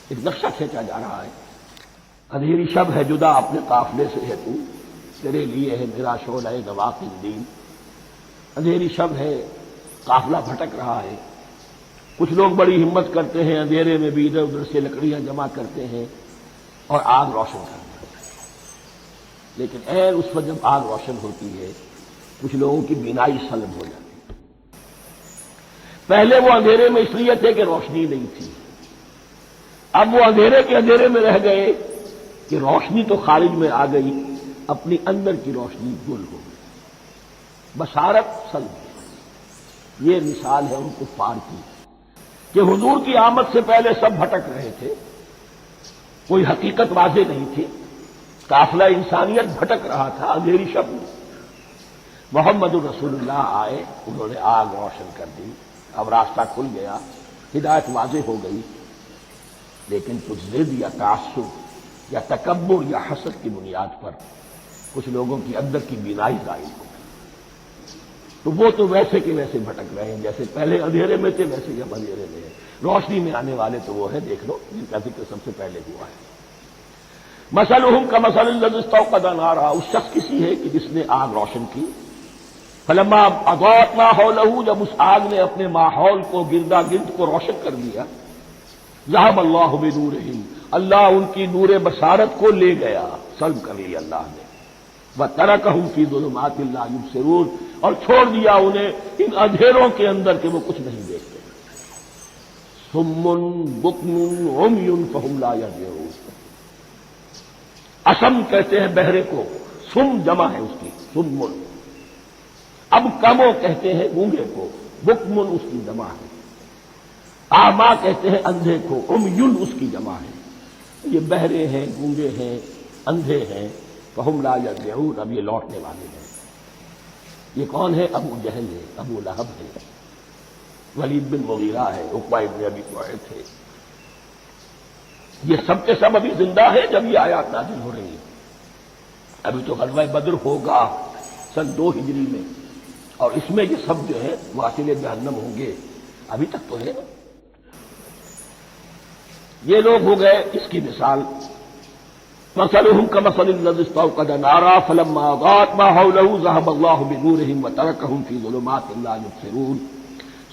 ایک نقشہ کھینچا جا رہا ہے. اندھیری شب ہے جدا اپنے قافلے سے ہے تو، تیرے لیے ہے میرا شعلہ نواق الدین. اندھیری شب ہے، قافلہ بھٹک رہا ہے. کچھ لوگ بڑی ہمت کرتے ہیں، اندھیرے میں بھی ادھر ادھر سے لکڑیاں جمع کرتے ہیں اور آگ روشن کرتے ہیں. لیکن اس وقت جب آگ روشن ہوتی ہے کچھ لوگوں کی بینائی سلب ہو جاتی ہے. پہلے وہ اندھیرے میں اس لیے تھے کہ روشنی نہیں تھی، اب وہ اندھیرے کے اندھیرے میں رہ گئے کہ روشنی تو خارج میں آ گئی، اپنی اندر کی روشنی گل ہو گئی، بشارت سلب. یہ مثال ہے ان کفار کی کہ حضور کی آمد سے پہلے سب بھٹک رہے تھے، کوئی حقیقت واضح نہیں تھی، قافلہ انسانیت بھٹک رہا تھا اندھیری شب میں. محمد رسول اللہ آئے، انہوں نے آگ روشن کر دی، اب راستہ کھل گیا، ہدایت واضح ہو گئی. لیکن کچھ ضد یا تعصب یا تکبر یا حسد کی بنیاد پر کچھ لوگوں کی اندر کی بینائی ظاہر ہو گئی، تو وہ تو ویسے کے ویسے بھٹک رہے ہیں جیسے پہلے اندھیرے میں تھے، ویسے جب اندھیرے میں ہیں. روشنی میں آنے والے تو وہ ہے، دیکھ لو جن کا ذکر سب سے پہلے ہوا ہے. مثلہم کمثل الذی استوقد نارا، اس شخص کی سی ہے کہ جس نے آگ روشن کی. فلما اضاءت ما حولہ، جب اس آگ نے اپنے ماحول کو گردا گرد کو روشن کر دیا. ذهب اللہ بنورہم، اللہ ان کی نور بصارت کو لے گیا، سلب کر لیا اللہ نے. وترکہم فی ظلمات لا یبصرون، اور چھوڑ دیا انہیں ان اندھیروں کے اندر کہ وہ کچھ نہیں دیکھتے. صم بکم عمی فہم لا یرجعون، اسم کہتے ہیں بہرے کو، سم جمع ہے اس کی، سم. اب کمو کہتے ہیں گونگے کو، بکمن اس کی جمع ہے. آما کہتے ہیں اندھے کو، عمیٌ اس کی جمع ہے. یہ بہرے ہیں، گونگے ہیں، اندھے ہیں. فہم لا یرجعون، اب یہ لوٹنے والے ہیں. یہ کون ہے؟ ابو جہل ہے، ابو لہب ہے، ولید بن مغیرہ ہے، عقبہ ابن ابی معیط ہے. یہ سب کے سب ابھی زندہ ہے جب یہ آیات نازل ہو رہی ہے. ابھی تو غزوہ بدر ہوگا سن 2 ہجری میں، اور اس میں یہ سب جو ہے واصل جہنم ہوں گے، ابھی تک تو ہے نا۔ یہ لوگ ہو گئے اس کی مثال، مثلهم كمثل الذي استوقد نارا فلما أضاءت ما حوله ذهب الله بنورهم وتركهم في ظلمات لا يبصرون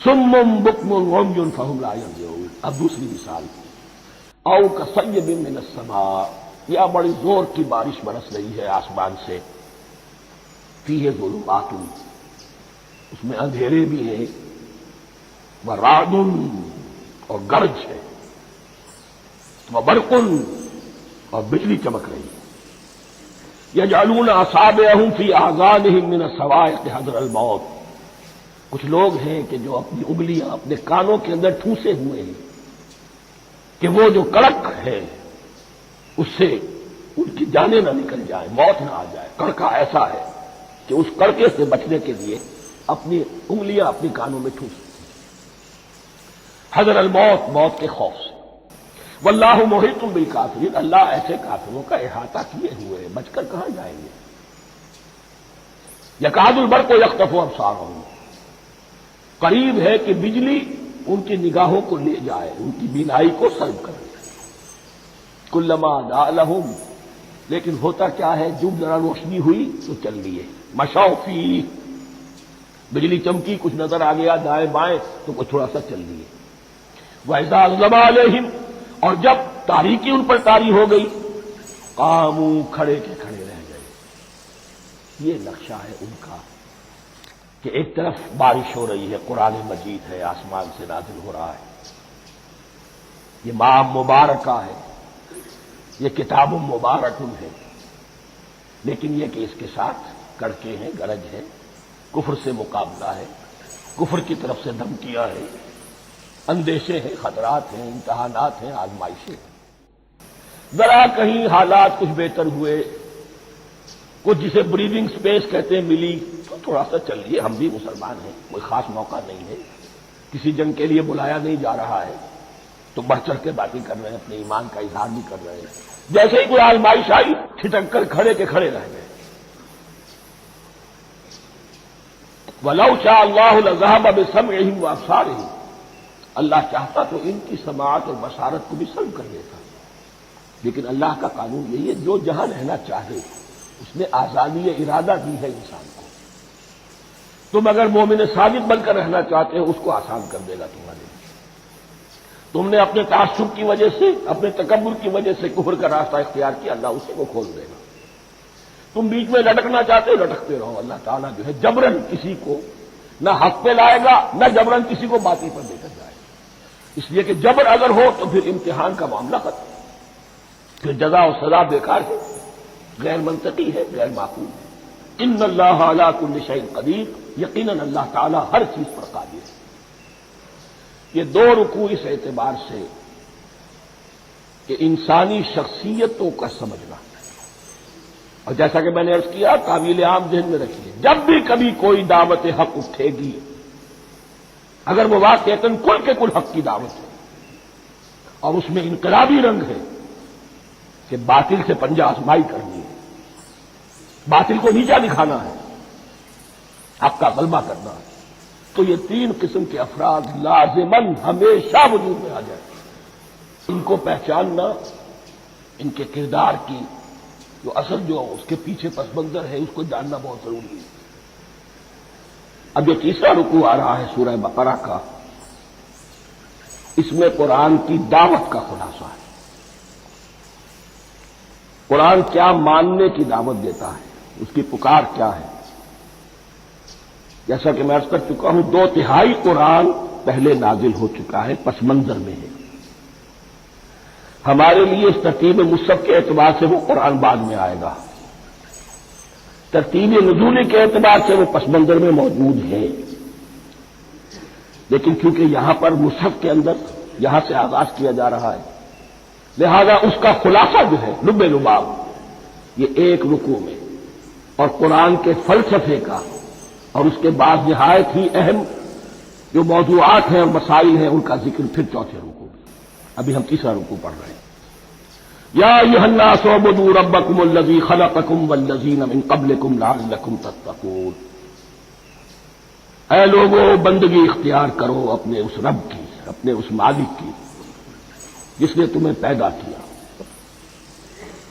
صم بكم عمي فهم لا يرجعون۔ اب دوسری مثال، او كصيب من السماء، یا بڑی زور کی بارش برس رہی ہے آسمان سے، فيه ظلمات، اس میں اندھیرے بھی ہیں، ورعد، اور گرج ہے، وبرق، اور بجلی چمک رہی ہے، یجعلون اصابعهم فی اذانهم من الصواعق حذر الموت۔ کچھ لوگ ہیں کہ جو اپنی انگلیاں اپنے کانوں کے اندر ٹھونسے ہوئے ہیں کہ وہ جو کڑک ہے اس سے ان کی جانیں نہ نکل جائیں، موت نہ آ جائے۔ کڑکا ایسا ہے کہ اس کڑکے سے بچنے کے لیے اپنی انگلیاں اپنی کانوں میں ٹھونستی ہیں، حذر الموت، موت کے خوف سے۔ واللہ محیط بالکافرین، اللہ ایسے کافروں کا احاطہ کیے ہوئے ہیں، بچ کر کہاں جائیں گے۔ یکاد البرق یخطف ابصارهم، قریب ہے کہ بجلی ان کی نگاہوں کو لے جائے، ان کی بینائی کو سلب کر دے۔ کلما اضاء لهم، لیکن ہوتا کیا ہے، جب ذرا روشنی ہوئی تو چل لیے، مشوا فیہ، بجلی چمکی، کچھ نظر آ گیا دائیں بائیں تو کچھ تھوڑا سا چل لیے۔ وَإِذَا أَظْلَمَ عَلَيْهِمْ، اور جب تاریکی ان پر طاری ہو گئی، قاموا، کھڑے کے کھڑے رہ گئے۔ یہ نقشہ ہے ان کا کہ ایک طرف بارش ہو رہی ہے، قرآن مجید ہے، آسمان سے نازل ہو رہا ہے، یہ ماہ مبارکہ ہے، یہ کتاب مبارک ہے، لیکن یہ کہ اس کے ساتھ کڑکے ہیں، گرج ہے، کفر سے مقابلہ ہے، کفر کی طرف سے دھمکیاں ہیں، اندیشے ہیں، خطرات ہیں، امتحانات ہیں، آزمائشیں ہیں۔ ذرا کہیں حالات کچھ بہتر ہوئے، کچھ جسے بریدنگ سپیس کہتے ہیں ملی، تو تھوڑا سا چلیے، ہم بھی مسلمان ہیں، کوئی خاص موقع نہیں ہے، کسی جنگ کے لیے بلایا نہیں جا رہا ہے، تو بڑھ چڑھ کے باتیں کر رہے ہیں، اپنے ایمان کا اظہار بھی کر رہے ہیں۔ جیسے ہی کوئی آزمائش آئی، ٹھٹک کر کھڑے کے کھڑے رہ گئے۔ وَلَوْ شَاءَ اللَّهُ لَذَهَبَ بِسَمْعِهِمْ وَأَبْصَارِهِمْ، اللہ چاہتا تو ان کی سماعت اور بصارت کو بھی سلب کر دیتا، لیکن اللہ کا قانون یہی ہے، جو جہاں رہنا چاہے اس نے آزادی ارادہ دی ہے انسان کو۔ تم اگر مومن صادق بن کر رہنا چاہتے ہو، اس کو آسان کر دے گا تمہارے لیے۔ تم نے اپنے تعصب کی وجہ سے، اپنے تکبر کی وجہ سے کفر کا راستہ اختیار کیا، اللہ اسی کو کھول دے گا۔ تم بیچ میں لٹکنا چاہتے ہو، لٹکتے رہو، اللہ تعالیٰ جو ہے جبرن کسی کو نہ حق پہ لائے گا، نہ جبرن کسی کو باطل پر لے کر جائے گا۔ اس لیے کہ جبر اگر ہو تو پھر امتحان کا معاملہ ختم، پھر جزا و سزا بیکار ہے، غیر منطقی ہے، غیر معقول ہے۔ ان اللہ علی کل شیء قدیر، یقیناً اللہ تعالیٰ ہر چیز پر قادر ہے۔ یہ دو رکوع اس اعتبار سے کہ انسانی شخصیتوں کا سمجھنا، اور جیسا کہ میں نے عرض کیا، تعویل عام ذہن میں رکھیے، جب بھی کبھی کوئی دعوت حق اٹھے گی، اگر وہ واقعتاً کل کے کل حق کی دعوت ہے اور اس میں انقلابی رنگ ہے کہ باطل سے پنجہ آزمائی کرنی ہے، باطل کو نیچا دکھانا ہے، حق کا غلبہ کرنا ہے، تو یہ تین قسم کے افراد لازماً ہمیشہ وجود میں آ جائیں۔ ان کو پہچاننا، ان کے کردار کی جو اصل جو اس کے پیچھے پس منظر ہے، اس کو جاننا بہت ضروری ہے۔ اب یہ تیسرا رکوع آ رہا ہے سورہ بقرہ کا، اس میں قرآن کی دعوت کا خلاصہ ہے۔ قرآن کیا ماننے کی دعوت دیتا ہے، اس کی پکار کیا ہے۔ جیسا کہ میں عرض کر چکا ہوں، 2/3 قرآن پہلے نازل ہو چکا ہے، پس منظر میں ہے۔ ہمارے لیے اس ترتیب مصحف کے اعتبار سے وہ قرآن بعد میں آئے گا، ترتیب نزولی کے اعتبار سے وہ پس منظر میں موجود ہے، لیکن کیونکہ یہاں پر مصحف کے اندر یہاں سے آغاز کیا جا رہا ہے، لہذا اس کا خلاصہ جو ہے لب لباب یہ ایک رکوع میں، اور قرآن کے فلسفے کا اور اس کے بعد نہایت ہی اہم جو موضوعات ہیں اور مسائل ہیں ان کا ذکر پھر چوتھے رکوع میں۔ ابھی ہم تیسرا رکوع پڑھ رہے ہیں۔ یا ایھا الناس اعبدوا ربکم الذی خلقکم والذین من قبلکم لعلکم تتقون۔ اے لوگوں بندگی اختیار کرو اپنے اس رب کی، اپنے اس مالک کی جس نے تمہیں پیدا کیا،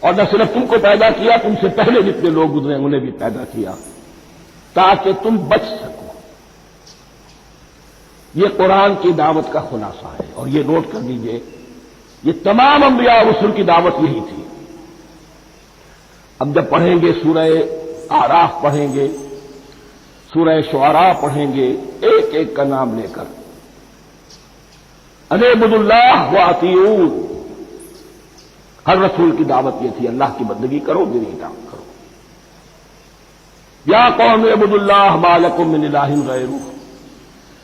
اور نہ صرف تم کو پیدا کیا، تم سے پہلے جتنے لوگ گزرے انہیں بھی پیدا کیا تاکہ تم بچ سکو۔ یہ قرآن کی دعوت کا خلاصہ ہے، اور یہ نوٹ کر لیجئے یہ تمام انبیاء اور رسول کی دعوت یہی تھی۔ اب جب پڑھیں گے سورہ اعراف پڑھیں گے، سورہ شعراء پڑھیں گے، ایک ایک کا نام لے کر ان اعبدوا اللہ واطیعون، ہر رسول کی دعوت یہ تھی اللہ کی بندگی کرو، میری اطاعت کرو۔ یا قوم اعبدوا اللہ ما لکم من الہ غیرہ،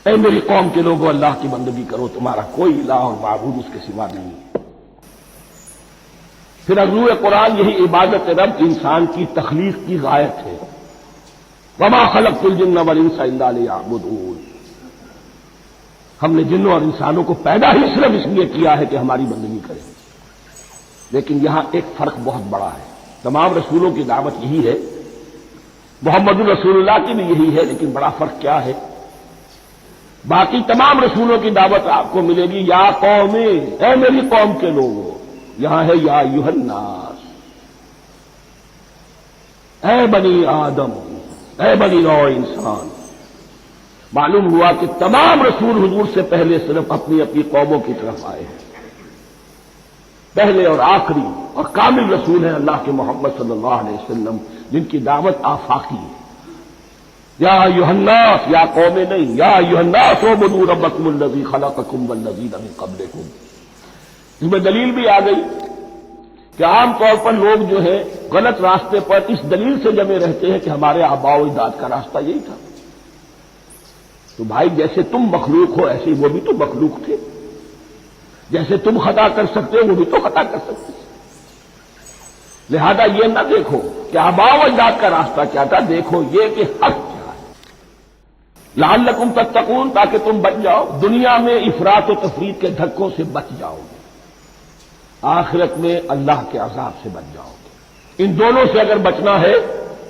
اے میری قوم کے لوگوں اللہ کی بندگی کرو، تمہارا کوئی الہ اور معبود اس کے سوا نہیں ہے۔ پھر عضو قرآن یہی عبادت رب انسان کی تخلیق کی غایت ہے، وما خلقت الجن والانس الا لیعبدون، ہم نے جنوں اور انسانوں کو پیدا ہی صرف اس لیے کیا ہے کہ ہماری بندگی کریں۔ لیکن یہاں ایک فرق بہت بڑا ہے، تمام رسولوں کی دعوت یہی ہے، محمد رسول اللہ کی بھی یہی ہے، لیکن بڑا فرق کیا ہے؟ باقی تمام رسولوں کی دعوت آپ کو ملے گی یا قوم، اے میری قوم کے لوگوں، یہاں ہے یا ایھا الناس، اے بنی آدم، اے بنی نوع انسان۔ معلوم ہوا کہ تمام رسول حضور سے پہلے صرف اپنی اپنی قوموں کی طرف آئے ہیں، پہلے اور آخری اور کامل رسول ہیں اللہ کے محمد صلی اللہ علیہ وسلم، جن کی دعوت آفاقی ہے۔ یا ایھا الناس، یا قوم نہیں، یا ایھا الناس اعبدوا ربکم الذی خلقکم والذین من قبلکم۔ اس میں دلیل بھی آ گئی کہ عام طور پر لوگ جو ہے غلط راستے پر اس دلیل سے جمے رہتے ہیں کہ ہمارے آباء و اجداد کا راستہ یہی تھا۔ تو بھائی جیسے تم مخلوق ہو ایسے ہی وہ بھی تو مخلوق تھے، جیسے تم خطا کر سکتے ہو وہ بھی تو خطا کر سکتے ہیں۔ لہذا یہ نہ دیکھو کہ آباء و اجداد کا راستہ کیا تھا، دیکھو یہ کہ حق کیا ہے، لعلکم تتقون، تاکہ تم بچ جاؤ، دنیا میں افراط و تفریط کے دھکوں سے بچ جاؤ گے، آخرت میں اللہ کے عذاب سے بچ جاؤ گے۔ ان دونوں سے اگر بچنا ہے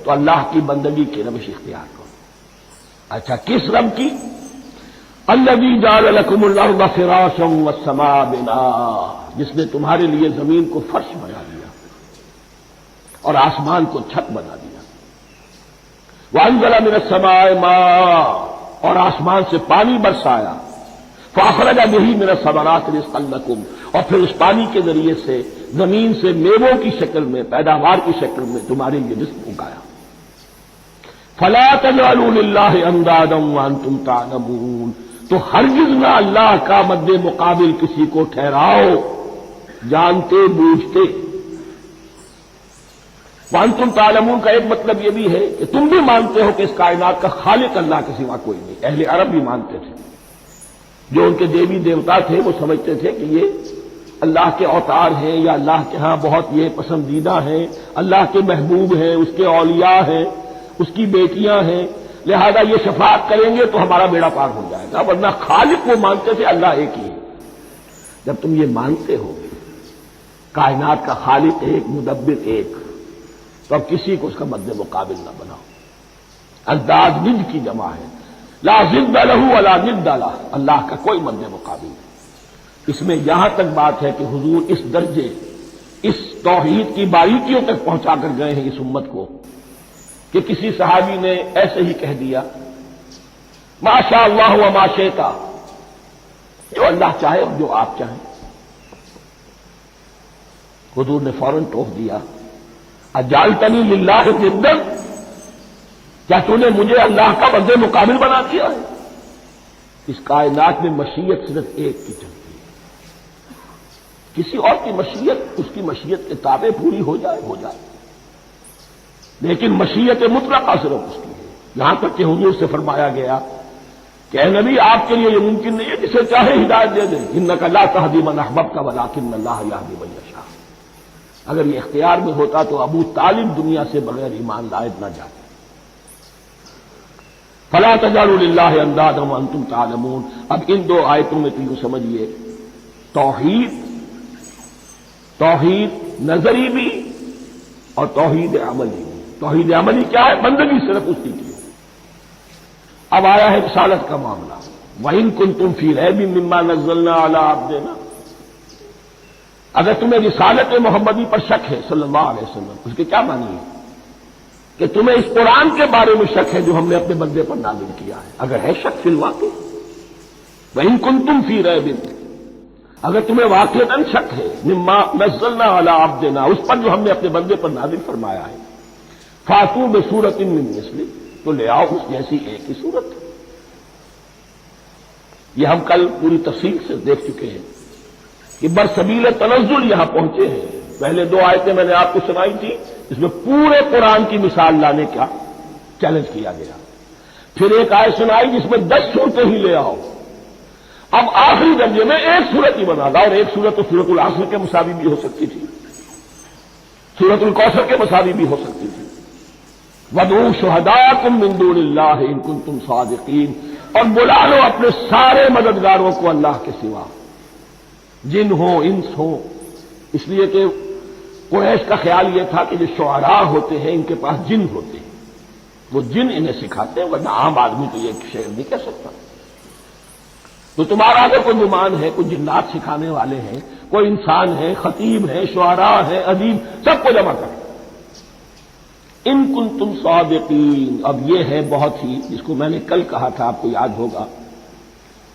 تو اللہ کی بندگی کی روش اختیار کرو۔ اچھا کس رب کی؟ الذی جعل لکم الارض فراشا والسماء بناء، جس نے تمہارے لیے زمین کو فرش بنا دیا اور آسمان کو چھت بنا دیا۔ وانزل من السماء ماء، اور آسمان سے پانی برسایا۔ فاخرج به من الثمرات رزقا لکم، اور پھر اس پانی کے ذریعے سے زمین سے میووں کی شکل میں، پیداوار کی شکل میں تمہارے لیے رزق اگایا۔ فلا تجعلوا للہ اندادا وانتم تعلمون، تو ہرگز نہ اللہ کا مد مقابل کسی کو ٹھہراؤ جانتے بوجھتے۔ وانتم تعلمون کا ایک مطلب یہ بھی ہے کہ تم بھی مانتے ہو کہ اس کائنات کا خالق اللہ کے سوا کوئی نہیں۔ اہل عرب بھی مانتے تھے، جو ان کے دیوی دیوتا تھے وہ سمجھتے تھے کہ یہ اللہ کے اوتار ہیں یا اللہ کے ہاں بہت یہ پسندیدہ ہیں، اللہ کے محبوب ہیں، اس کے اولیاء ہیں، اس کی بیٹیاں ہیں، لہذا یہ شفاعت کریں گے تو ہمارا بیڑا پار ہو جائے گا، ورنہ خالق وہ مانتے تھے اللہ ایک ہی ہے۔ جب تم یہ مانتے ہو کائنات کا خالق ایک، مدبر ایک، تو اب کسی کو اس کا مد مقابل نہ بناؤ۔ انداز ند کی جمع ہے، لا ضد لہ ولا ند لہ، اللہ کا کوئی مد مقابل نہیں۔ اس میں یہاں تک بات ہے کہ حضور اس درجے، اس توحید کی باریکیوں تک پہنچا کر گئے ہیں اس امت کو کہ کسی صحابی نے ایسے ہی کہہ دیا ما شاء اللہ و ما شئت، جو اللہ چاہے اور جو آپ چاہیں۔ حضور نے فوراً ٹوک دیا اجعلتنی للہ ندا، کیا تو نے مجھے اللہ کا مد مقابل بنا دیا ہے؟ اس کائنات میں مشیت صرف ایک کی چلتی ہے، کسی اور کی مشیت اس کی مشیت کے تابع پوری ہو جائے ہو جائے، لیکن مشیت مطلقہ صرف اس کی ہے۔ یہاں تک کہ حضور سے فرمایا گیا کہ اے نبی آپ کے لیے یہ ممکن نہیں ہے جسے چاہے ہدایت دے دیں، انک لا تہدی من احببت ولکن اللہ یہدی من یشاء۔ اگر یہ اختیار میں ہوتا تو ابو طالب دنیا سے بغیر ایمان لائے نہ جاتے۔ فلا تجعلوا للہ اندادا وانتم تعلمون۔ اب ان دو آیتوں میں تو یوں سمجھیے توحید نظری بھی اور توحید عملی بھی۔ توحید عملی کیا ہے؟ بندگی صرف اس کی اب آیا ہے رسالت کا معاملہ، وَإِن كُنتُمْ فِي رَيْبٍ مِّمَّا نَزَّلْنَا عَلَىٰ عَبْدِنَا، اگر تمہیں رسالت محمدی پر شک ہے صلی اللہ علیہ وسلم، اس کے کیا معنی ہے؟ کہ تمہیں اس قرآن کے بارے میں شک ہے جو ہم نے اپنے بندے پر نازل کیا ہے۔ اگر ہے شک فی الواقع، وَإِن كُنتُمْ فِي رَيْبٍ، اگر تمہیں واقعتاً شک ہے مما نزلنا علی عبدنا، اس پر جو ہم نے اپنے بندے پر نازل فرمایا ہے، فاتوا بسورۃ من مثلہ، تو لے آؤ اس جیسی ایک ہی صورت۔ یہ ہم کل پوری تفصیل سے دیکھ چکے ہیں کہ برسبیل تنزل یہاں پہنچے ہیں۔ پہلے دو آیتیں میں نے آپ کو سنائی تھی، اس میں پورے قرآن کی مثال لانے کا چیلنج کیا گیا۔ پھر ایک آیت سنائی جس میں 10 صورتیں ہی لے آؤ۔ اب آخری درجے میں ایک صورت ہی بنا تھا، اور ایک صورت تو سورۃ العصر کے مساوی بھی ہو سکتی تھی، سورۃ الکوثر کے مساوی بھی ہو سکتی تھی۔ وَادْعُوا شُهَدَاءَكُم مِّن دُونِ اللَّهِ إِن كُنتُمْ صَادِقِينَ، اور بلا لو اپنے سارے مددگاروں کو اللہ کے سوا، جن ہوں انس ہوں، اس لیے کہ قریش کا خیال یہ تھا کہ جو شعراء ہوتے ہیں ان کے پاس جن ہوتے ہیں، وہ جن انہیں سکھاتے ہیں، ورنہ عام آدمی تو یہ شعر نہیں کہہ سکتا۔ تو تمہارا اگر کوئی نعمان ہے، کوئی جنات سکھانے والے ہیں، کوئی انسان ہے، خطیب ہے، شعراء ہے، ادیب، سب کو جمع کریں۔ ان کنتم صادقین، اب یہ ہے بہت ہی، جس کو میں نے کل کہا تھا، آپ کو یاد ہوگا،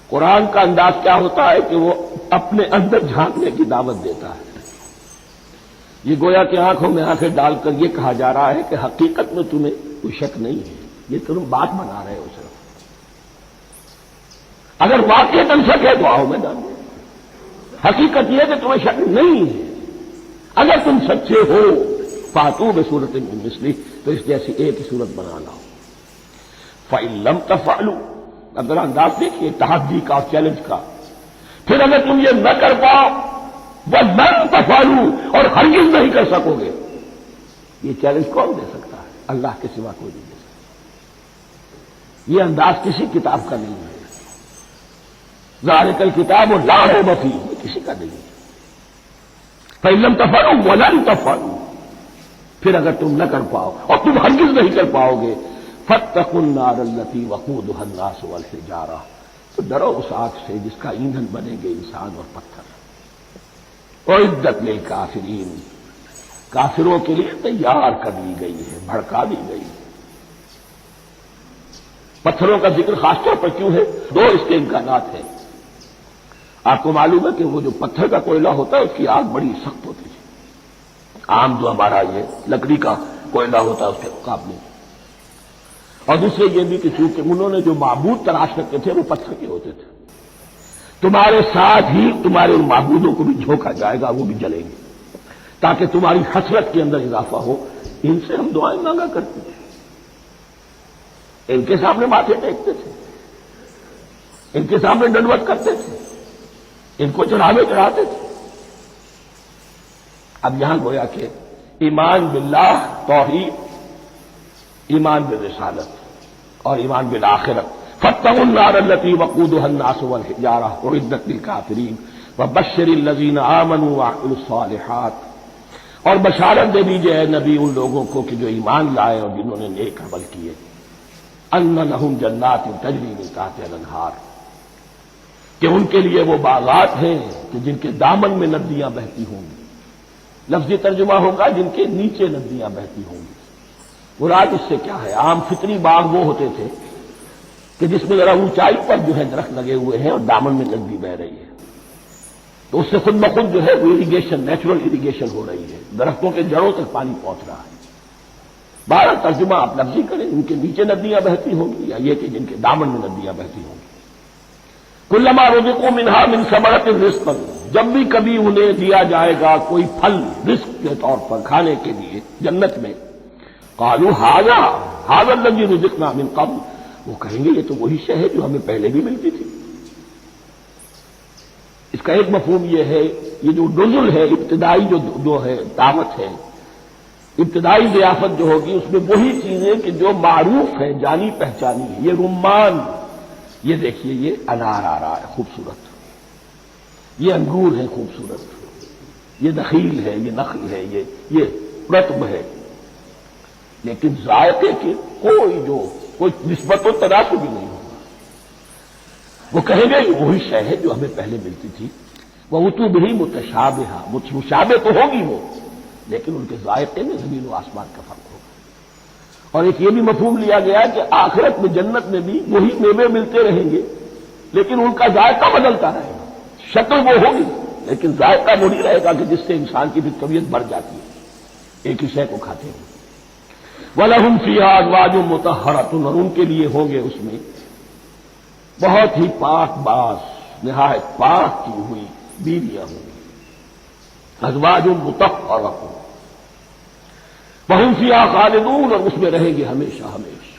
قرآن کا انداز کیا ہوتا ہے کہ وہ اپنے اندر جھانکنے کی دعوت دیتا ہے۔ یہ گویا کہ آنکھوں میں آنکھیں ڈال کر یہ کہا جا رہا ہے کہ حقیقت میں تمہیں کوئی شک نہیں ہے، یہ تم بات بنا رہے ہو صرف۔ اگر واقعتاً شک ہے تو آؤ میدان میں، حقیقت یہ ہے کہ تمہیں شک نہیں ہے۔ اگر تم سچے ہو فاتوا بسورۃ من مثلہ، تو اس جیسی ایک ہی صورت بنا لاؤ۔ فَإِن لَّمْ تَفْعَلُوا، اگر انداز دیکھیے تحدی کا اور چیلنج کا، پھر اگر تم یہ نہ کر پاؤ وَلَن تَفْعَلُوا، اور ہرگز نہیں کر سکو گے، یہ چیلنج کون دے سکتا ہے؟ اللہ کے سوا کوئی نہیں دے سکتا۔ یہ انداز کسی کتاب کا نہیں ہے، ذالک الکتاب لا ریب فیہ، کسی کا نہیں ہے۔ فَإِن لَّمْ تَفْعَلُوا وَلَن تَفْعَلُوا، پھر اگر تم نہ کر پاؤ اور تم ہرگز نہیں کر پاؤ گے، فَاتَّقُوا النَّارَ الَّتِي وَقُودُهَا النَّاسُ وَالْحِجَارَةُ، تو ڈرو اس آگ سے جس کا ایندھن بنے گے انسان اور پتھر۔ اعدت للکافرین، کافروں کے لیے تیار کر لی گئی ہے، بھڑکا دی گئی ہے۔ پتھروں کا ذکر خاص طور پر کیوں ہے؟ دو اس کے امکانات ہیں۔ آپ کو معلوم ہے کہ وہ جو پتھر کا کوئلہ ہوتا ہے اس کی آگ بڑی سخت ہوتی ہے، عام جو ہمارا یہ لکڑی کا کوئلہ ہوتا ہے اس کے مقابلے۔ اور دوسرے یہ بھی کہ چونکہ انہوں نے جو معبود تلاش کرتے تھے وہ پتھر کے ہوتے تھے، تمہارے ساتھ ہی تمہارے ان معبودوں کو بھی جھونکا جائے گا، وہ بھی جلیں گے، تاکہ تمہاری حسرت کے اندر اضافہ ہو۔ ان سے ہم دعائیں مانگا کرتے تھے، ان کے سامنے ماتھے ٹیکتے تھے، ان کے سامنے ڈنڈوت کرتے تھے، ان کو چڑھاوے چڑھاتے تھے۔ اب یہاں گویا کہ ایمان باللہ، توحید، ایمان بالرسالت اور ایمان بالآخرت، فاتقوا النار التي وقودها الناس والحجارة اعدت للكافرين وبشر الذين آمنوا وعملوا الصالحات، اور بشارت دے دیجئے اے نبی ان لوگوں کو کہ جو ایمان لائے اور جنہوں نے نیک عمل کیے، ان لهم جنات تجری من تحتها الانہار، کہ ان کے لیے وہ باغات ہیں کہ جن کے دامن میں ندیاں بہتی ہوں گی۔ لفظی ترجمہ ہوگا جن کے نیچے ندیاں بہتی ہوں گی۔ مراد اس سے کیا ہے؟ عام فطری باغ وہ ہوتے تھے کہ جس میں ذرا اونچائی پر جو ہے درخت لگے ہوئے ہیں اور دامن میں ندی بہ رہی ہے، تو اس سے خود بخود جو ہے وہ اریگیشن، نیچرل اریگیشن ہو رہی ہے، درختوں کے جڑوں تک پانی پہنچ رہا ہے۔ بہرحال ترجمہ آپ لفظی کریں، ان کے نیچے ندیاں بہتی ہوں گی یا یہ کہ جن کے دامن میں ندیاں بہتی ہوں گی۔ کلما رزقوا منها من ثمرۃ رزقا، جب بھی کبھی انہیں دیا جائے گا کوئی پھل رزق کے طور پر کھانے کے لیے جنت میں، قالوا هذا الذي رزقنا من قبل، وہ کہیں گے یہ تو وہی شے ہے جو ہمیں پہلے بھی ملتی تھی۔ اس کا ایک مفہوم یہ ہے، یہ جو نزل ہے، ابتدائی جو ہے دعوت ہے، ابتدائی ضیافت جو ہوگی اس میں وہی چیزیں کہ جو معروف ہے، جانی پہچانی ہے۔ یہ رمان، یہ دیکھیے یہ انار آ رہا ہے خوبصورت، یہ انگور ہے خوبصورت، یہ نخیل ہے، یہ نخل ہے، یہ رطب ہے، لیکن ذائقے کی کوئی جو کوئی نسبت و تناسب بھی نہیں ہوگا. وہ کہیں گے یہ وہی شے ہے جو ہمیں پہلے ملتی تھی. وہ اتو بھی متشابہہ، مشابہ تو ہوگی وہ، لیکن ان کے ذائقے میں زمین و آسمان کا فرق ہوگا. اور ایک یہ بھی مفہوم لیا گیا کہ آخرت میں جنت میں بھی وہی میوے ملتے رہیں گے، لیکن ان کا ذائقہ بدلتا رہے گا. شکل وہ ہوگی لیکن ذائقہ وہ نہیں رہے گا کہ جس سے انسان کی بھی طبیعت بڑھ جاتی ہے ایک ہی شے کو کھاتے ہیں. وَلَهُمْ فِيهَا أَزْوَاجٌ مُطَهَّرَةٌ، اور ان کے لیے ہوں گے اس میں بہت ہی پاک باز، نہایت پاک کی ہوئی بیویاں ہوں گی. ازواج مطہرۃ وَهُمْ فِيهَا خَالِدُونَ، اور اس میں رہیں گے ہمیشہ ہمیشہ.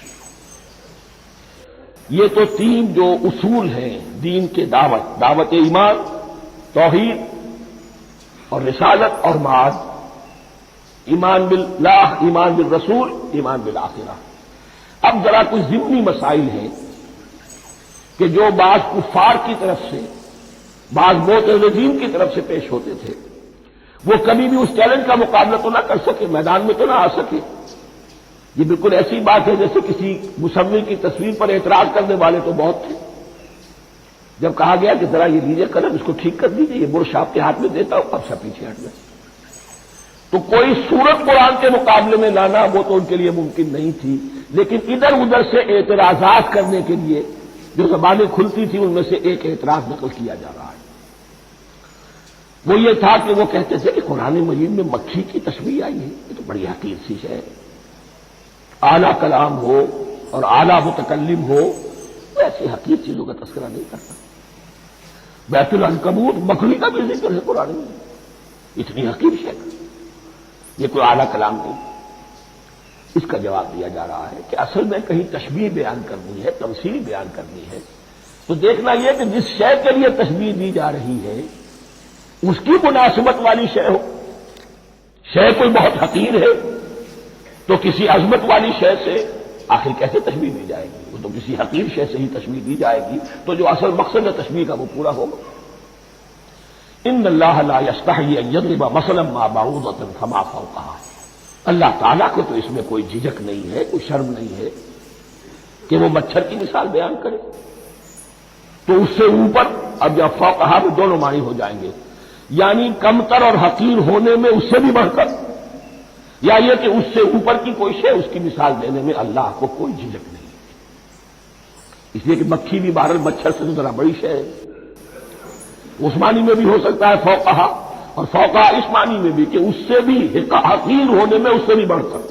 یہ تو تین جو اصول ہیں دین کے دعوت ایمان، توحید اور رسالت اور معاد، ایمان باللہ، ایمان بالرسول، ایمان بالآخرہ. اب ذرا کچھ ضمنی مسائل ہیں کہ جو بعض کفار کی طرف سے، بعض معتزلین کی طرف سے پیش ہوتے تھے، وہ کبھی بھی اس چیلنج کا مقابلہ تو نہ کر سکے، میدان میں تو نہ آ سکے. یہ بالکل ایسی بات ہے جیسے کسی مصور کی تصویر پر اعتراض کرنے والے تو بہت تھے. جب کہا گیا کہ ذرا یہ لیجیے قلم، اس کو ٹھیک کر دیجیے، یہ برش آپ کے ہاتھ میں دیتا ہوں، اب سب پیچھے ہٹ گئے. تو کوئی صورت قرآن کے مقابلے میں لانا وہ تو ان کے لیے ممکن نہیں تھی، لیکن ادھر ادھر سے اعتراضات کرنے کے لیے جو زبانیں کھلتی تھی ان میں سے ایک اعتراض نقل کیا جا رہا ہے. وہ یہ تھا کہ وہ کہتے تھے کہ قرآن مجید میں مکھی کی تشبیہ آئی ہے، یہ تو بڑی حقیر سی ہے. اعلیٰ کلام ہو اور اعلیٰ متکلم ہو تو ایسی حقیر چیزوں کا تذکرہ نہیں کرتا. بیت العنکبوت مکھی کا بھی ذکر ہے قرآن میں، اتنی حقیر شے، یہ کوئی اعلیٰ کلام نہیں. اس کا جواب دیا جا رہا ہے کہ اصل میں کہیں تشبیہ بیان کرنی ہے، تمثیل بیان کرنی ہے تو دیکھنا یہ کہ جس شے کے لیے تشبیہ دی جا رہی ہے اس کی مناسبت والی شے ہو. شے کوئی بہت حقیر ہے تو کسی عظمت والی شے سے آخر کیسے تشبیہ دی جائے گی؟ وہ تو کسی حقیر شے سے ہی تشبیہ دی جائے گی تو جو اصل مقصد ہے تشبیہ کا وہ پورا ہوگا. ان اللہ لا یستحیی ان یضرب مثلا ما بعوضۃ فما فوقها، اللہ تعالیٰ کو تو اس میں کوئی جھجک نہیں ہے، کوئی شرم نہیں ہے کہ وہ مچھر کی مثال بیان کرے. تو اس سے اوپر، اب یا فوقها میں دونوں معنی ہو جائیں گے، یعنی کمتر اور حقیر ہونے میں اس سے بھی بڑھ کر، یا یہ کہ اس سے اوپر کی کوئی شے اس کی مثال دینے میں اللہ کو کوئی جھجک نہیں. اس لیے کہ مکھی بھی بہرحال مچھر سے تو ذرا بڑی شے ہے. اس معنی میں بھی ہو سکتا ہے فوقہا، اور فوقہا اس معنی میں بھی کہ اس سے بھی حقیر ہونے میں اس سے بھی بڑھ کر.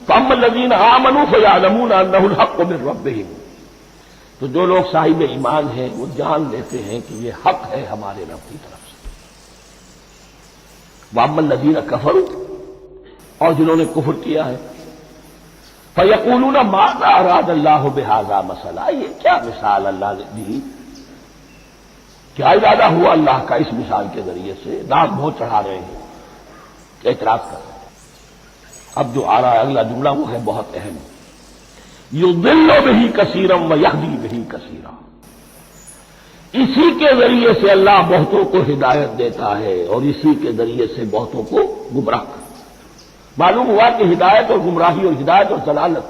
فَأَمَّا الَّذِينَ آمَنُوا فَيَعْلَمُونَ أَنَّهُ الْحَقُّ مِن رَّبِّهِمْ، تو جو لوگ صاحب ایمان ہیں وہ جان لیتے ہیں کہ یہ حق ہے ہمارے رب کی طرف سے. وَأَمَّا الَّذِينَ كَفَرُوا، اور جنہوں نے کفر کیا ہے، فَيَقُولُونَ مَاذَا أَرَادَ اللَّهُ بِهَذَا مَثَلًا، یہ کیا مثال اللہ نے دی، کیا ارادہ ہوا اللہ کا اس مثال کے ذریعے سے. ناک منہ چڑھا رہے ہیں، اعتراض کر رہے ہیں. اب جو آ رہا ہے اگلا جملہ وہ ہے بہت اہم، یضل بہ کثیرا ویہدی بہ کثیرا، اسی کے ذریعے سے اللہ بہتوں کو ہدایت دیتا ہے اور اسی کے ذریعے سے بہتوں کو گمراہ کرتا. معلوم ہوا کہ ہدایت اور گمراہی اور ہدایت اور ضلالت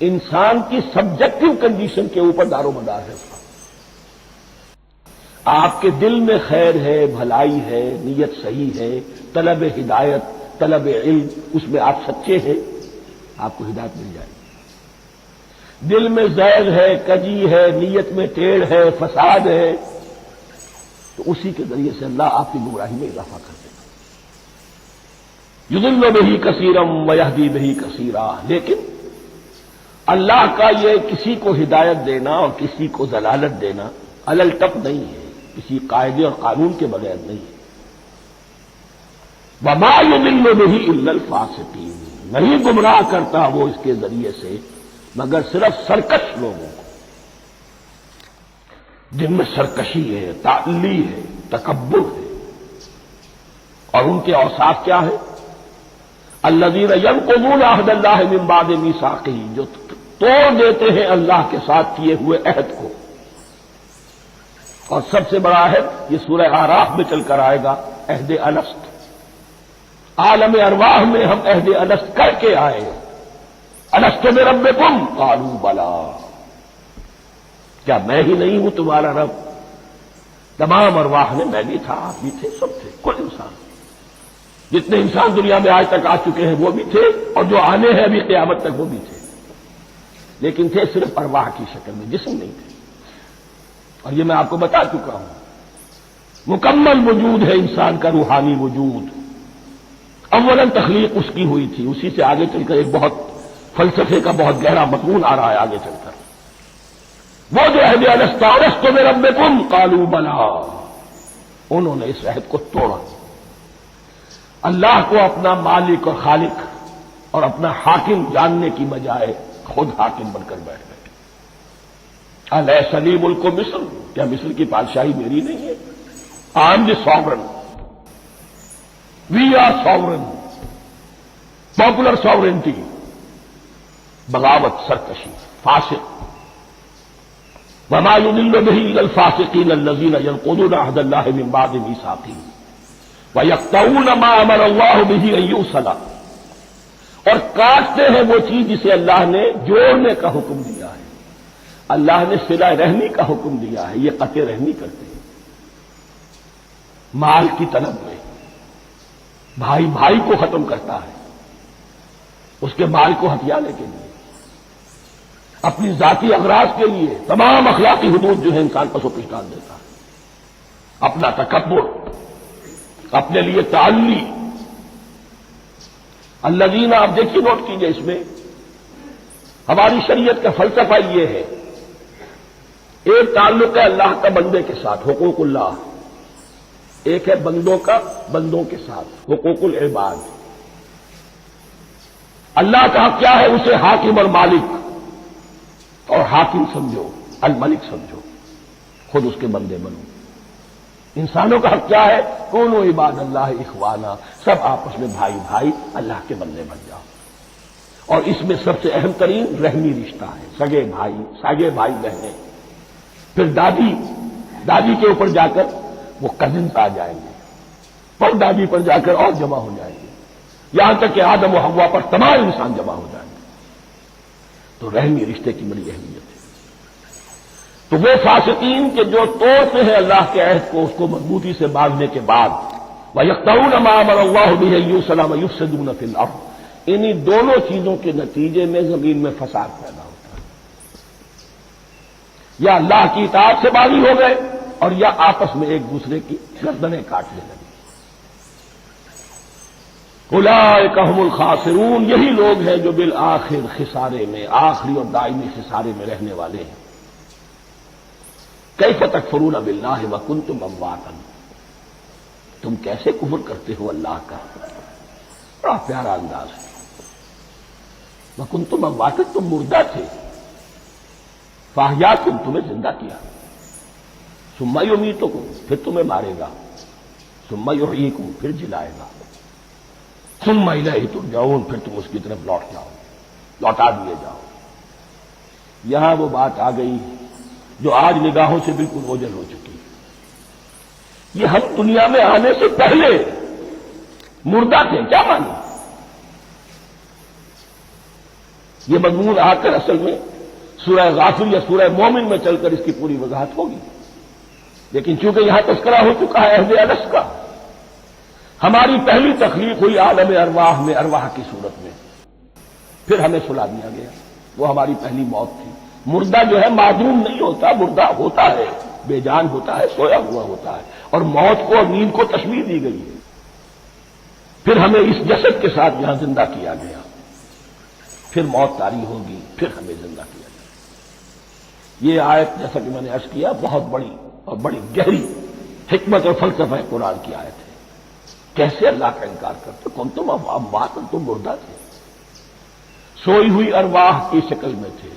انسان کی سبجیکٹو کنڈیشن کے اوپر دار و مدار ہے. آپ کے دل میں خیر ہے، بھلائی ہے، نیت صحیح ہے، طلب ہدایت، طلب علم، اس میں آپ سچے ہیں، آپ کو ہدایت مل جائے گی. دل میں زیغ ہے، کجی ہے، نیت میں ٹیڑھ ہے، فساد ہے، تو اسی کے ذریعے سے اللہ آپ کی گمراہی میں اضافہ کر دے گا. یضل بہ کثیرا ویہدی بہ کثیرا، لیکن اللہ کا یہ کسی کو ہدایت دینا اور کسی کو ضلالت دینا الٹپ نہیں ہے، کسی قاعدے اور قانون کے بغیر نہیں. وما یضل بہ الا الفاسقین، نہیں گمراہ کرتا وہ اس کے ذریعے سے مگر صرف سرکش لوگوں کو، جن میں سرکشی ہے، تعلی ہے، تکبر ہے. اور ان کے اوصاف کیا ہے؟ الذین ینقضون عہد اللہ من بعد میثاقہ، جو توڑ دیتے ہیں اللہ کے ساتھ کیے ہوئے عہد کو. اور سب سے بڑا عہد یہ سورہ اعراف میں چل کر آئے گا، عہد الست. عالم ارواح میں ہم عہد الست کر کے آئے، الست بربکم قالوا بلا، کیا میں ہی نہیں ہوں تمہارا رب؟ تمام ارواح نے میں بھی تھا، آپ بھی تھے، سب تھے، کل انسان، جتنے انسان دنیا میں آج تک آ چکے ہیں وہ بھی تھے، اور جو آنے ہیں ابھی قیامت تک وہ بھی تھے، لیکن تھے صرف ارواح کی شکل میں، جسم نہیں تھے۔ اور یہ میں آپ کو بتا چکا ہوں، مکمل وجود ہے انسان کا روحانی وجود۔ اولاً تخلیق اس کی ہوئی تھی، اسی سے آگے چل کر ایک بہت فلسفے کا بہت گہرا مضمون آ رہا ہے آگے چل کر۔ وہ جو عہد الست بربکم قالوا بلا، انہوں نے اس عہد کو توڑا، اللہ کو اپنا مالک اور خالق اور اپنا حاکم جاننے کی بجائے خود حاکم بن کر بیٹھ گئے۔ الیس لی ملک مصر، کیا مصر کی بادشاہی میری نہیں ہے؟ I am the sovereign, we are sovereign, popular sovereignty, بغاوت، سرکشی، فاسق۔ وما يضل به الا الفاسقين الذين ينقضون عهد الله من بعد ميثاقه ويقطعون ما امر الله به ان يوصل، اور کاٹتے ہیں وہ چیز جسے اللہ نے جوڑنے کا حکم دیا ہے، اللہ نے صلہ رحمی کا حکم دیا ہے، یہ قطع رحمی کرتے ہیں مال کی طلب میں۔ بھائی بھائی کو ختم کرتا ہے اس کے مال کو ہتھیانے کے لیے، اپنی ذاتی اغراض کے لیے تمام اخلاقی حدود جو ہے انسان پر پیش ڈال دیتا ہے، اپنا تکبر، اپنے لیے تعلی۔ الذین، آپ دیکھیے نوٹ کیجئے، اس میں ہماری شریعت کا فلسفہ یہ ہے، ایک تعلق ہے اللہ کا بندے کے ساتھ، حقوق اللہ، ایک ہے بندوں کا بندوں کے ساتھ، حقوق العباد۔ اللہ کا حق کیا ہے؟ اسے حاکم اور مالک، اور حاکم سمجھو، الملک سمجھو، خود اس کے بندے بنو۔ انسانوں کا حق کیا ہے؟ کونوا عباد اللہ اخوانا، سب آپس میں بھائی بھائی اللہ کے بندے بن جاؤ۔ اور اس میں سب سے اہم ترین رحمی رشتہ ہے، سگے بھائی بہنیں، پھر دادی کے اوپر جا کر وہ کزنس آ جائیں گے، پر دادی پر جا کر اور جمع ہو جائیں گے، یہاں تک کہ آدم و حوا پر تمام انسان جمع ہو جائیں گے۔ تو رحمی رشتے کی بڑی اہمیت ہے۔ تو وہ فاسقین کے جو توڑتے ہیں اللہ کے عہد کو، اس کو مضبوطی سے باندھنے کے بعد، وَيَقْطَعُونَ مَا أَمَرَ اللَّهُ بِهِ أَن يُوصَلَ وَيُفْسِدُونَ فِي الْأَرْضِ، انہی دونوں چیزوں کے نتیجے میں زمین میں فساد پیدا ہوتا ہے، یا اللہ کی اطاعت سے باغی ہو گئے اور یا آپس میں ایک دوسرے کی گردنیں کاٹنے لگے۔ اولئک ھم الخاسرون، یہی لوگ ہیں جو بالآخر خسارے میں، آخری اور دائمی خسارے میں رہنے والے ہیں۔ کیف تکفرون باللہ وکنتم امواتا، تم کیسے کفر کرتے ہو اللہ کا؟ بڑا پیارا انداز ہے۔ وکنتم امواتا، تم مردہ تھے، فاحیاکم، تمہیں زندہ کیا، ثم یمیتکم، پھر تمہیں مارے گا، ثم یحییکم، پھر جلائے گا، ثم الیہ ترجعون، پھر تم اس کی طرف لوٹا دیے جاؤ۔ یہاں وہ بات آ گئی جو آج نگاہوں سے بالکل اوجھل ہو چکی ہے۔ یہ ہم دنیا میں آنے سے پہلے مردہ تھے، کیا مانے؟ یہ مضمون آ کر اصل میں سورہ غافر یا سورہ مومن میں چل کر اس کی پوری وضاحت ہوگی، لیکن چونکہ یہاں تذکرہ ہو چکا ہے عہد الست کا، ہماری پہلی تخلیق ہوئی عالم ارواح میں، ارواح کی صورت میں، پھر ہمیں سلا دیا گیا، وہ ہماری پہلی موت تھی۔ مردہ جو ہے معدوم نہیں ہوتا، مردہ ہوتا ہے، بے جان ہوتا ہے، سویا ہوا ہوتا ہے، اور موت کو اور نیند کو تشبیہ دی گئی ہے۔ پھر ہمیں اس جسد کے ساتھ یہاں زندہ کیا گیا، پھر موت طاری ہوگی، پھر ہمیں زندہ کیا گیا۔ یہ آیت جیسا کہ میں نے عرض کیا بہت بڑی اور بڑی گہری حکمت اور فلسفہ قرآن کی آیت ہے۔ کیسے اللہ کا انکار کرتے؟ کون تم اموات، تم مردہ تھے، سوئی ہوئی ارواح کی شکل میں تھے،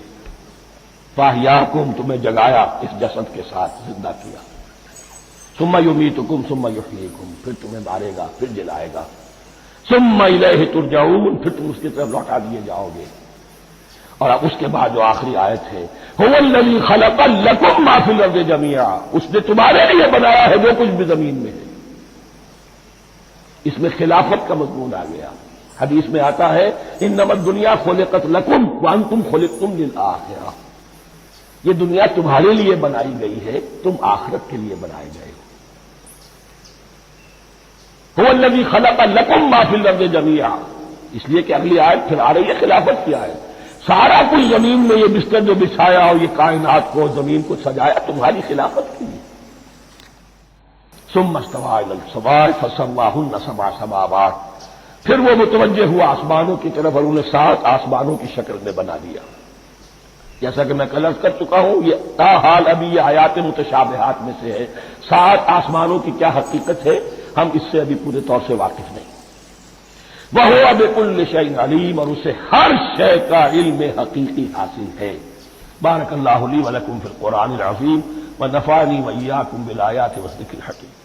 فاحیاکم، تمہیں جگایا، اس جسد کے ساتھ زندہ کیا، ثم یمیتکم ثم یحییکم، پھر تمہیں مارے گا، پھر جلائے گا، ثم الیہ ترجعون، پھر تم اس کی طرف لوٹا دیے جاؤ گے۔ اور اب اس کے بعد جو آخری آیت ہے، هو الذی خلق لکم ما فی الارض جمیعا، اس نے تمہارے لیے بنایا ہے جو کچھ بھی زمین میں ہے۔ اس میں خلافت کا مضمون آ گیا، حدیث میں آتا ہے انما الدنیا خلقت لکم وانتم خلقتم للآخرہ، یہ دنیا تمہارے لیے بنائی گئی ہے، تم آخرت کے لیے بنائے گئے ہو۔ هو الذی خلق لکم ما فی الارض جمیعا، اس لیے کہ اگلی آیت پھر آ رہی ہے خلافت کی آیت، سارا کچھ زمین میں یہ بستر جو بچھایا اور یہ کائنات کو زمین کو سجایا تمہاری خلافت کے لیے۔ ثم استوى الى السماء فسواهن سبع سماوات، پھر وہ متوجہ ہوا آسمانوں کی طرف اور انہیں 7 آسمانوں کی شکل میں بنا دیا۔ جیسا کہ میں کل عرض کر چکا ہوں، یہ تاحال ابھی یہ آیات متشابہات میں سے ہے، 7 آسمانوں کی کیا حقیقت ہے ہم اس سے ابھی پورے طور سے واقف نہیں۔ وَهُوَ بِكُلِّ شَيْءٍ عَلِيمٌ، اور اسے ہر شے کا علم حقیقی حاصل ہے۔ بارک اللہ لی ولکم فی القرآن العظیم ونفعنی وإیاکم بالآیات والذکر الحکیم۔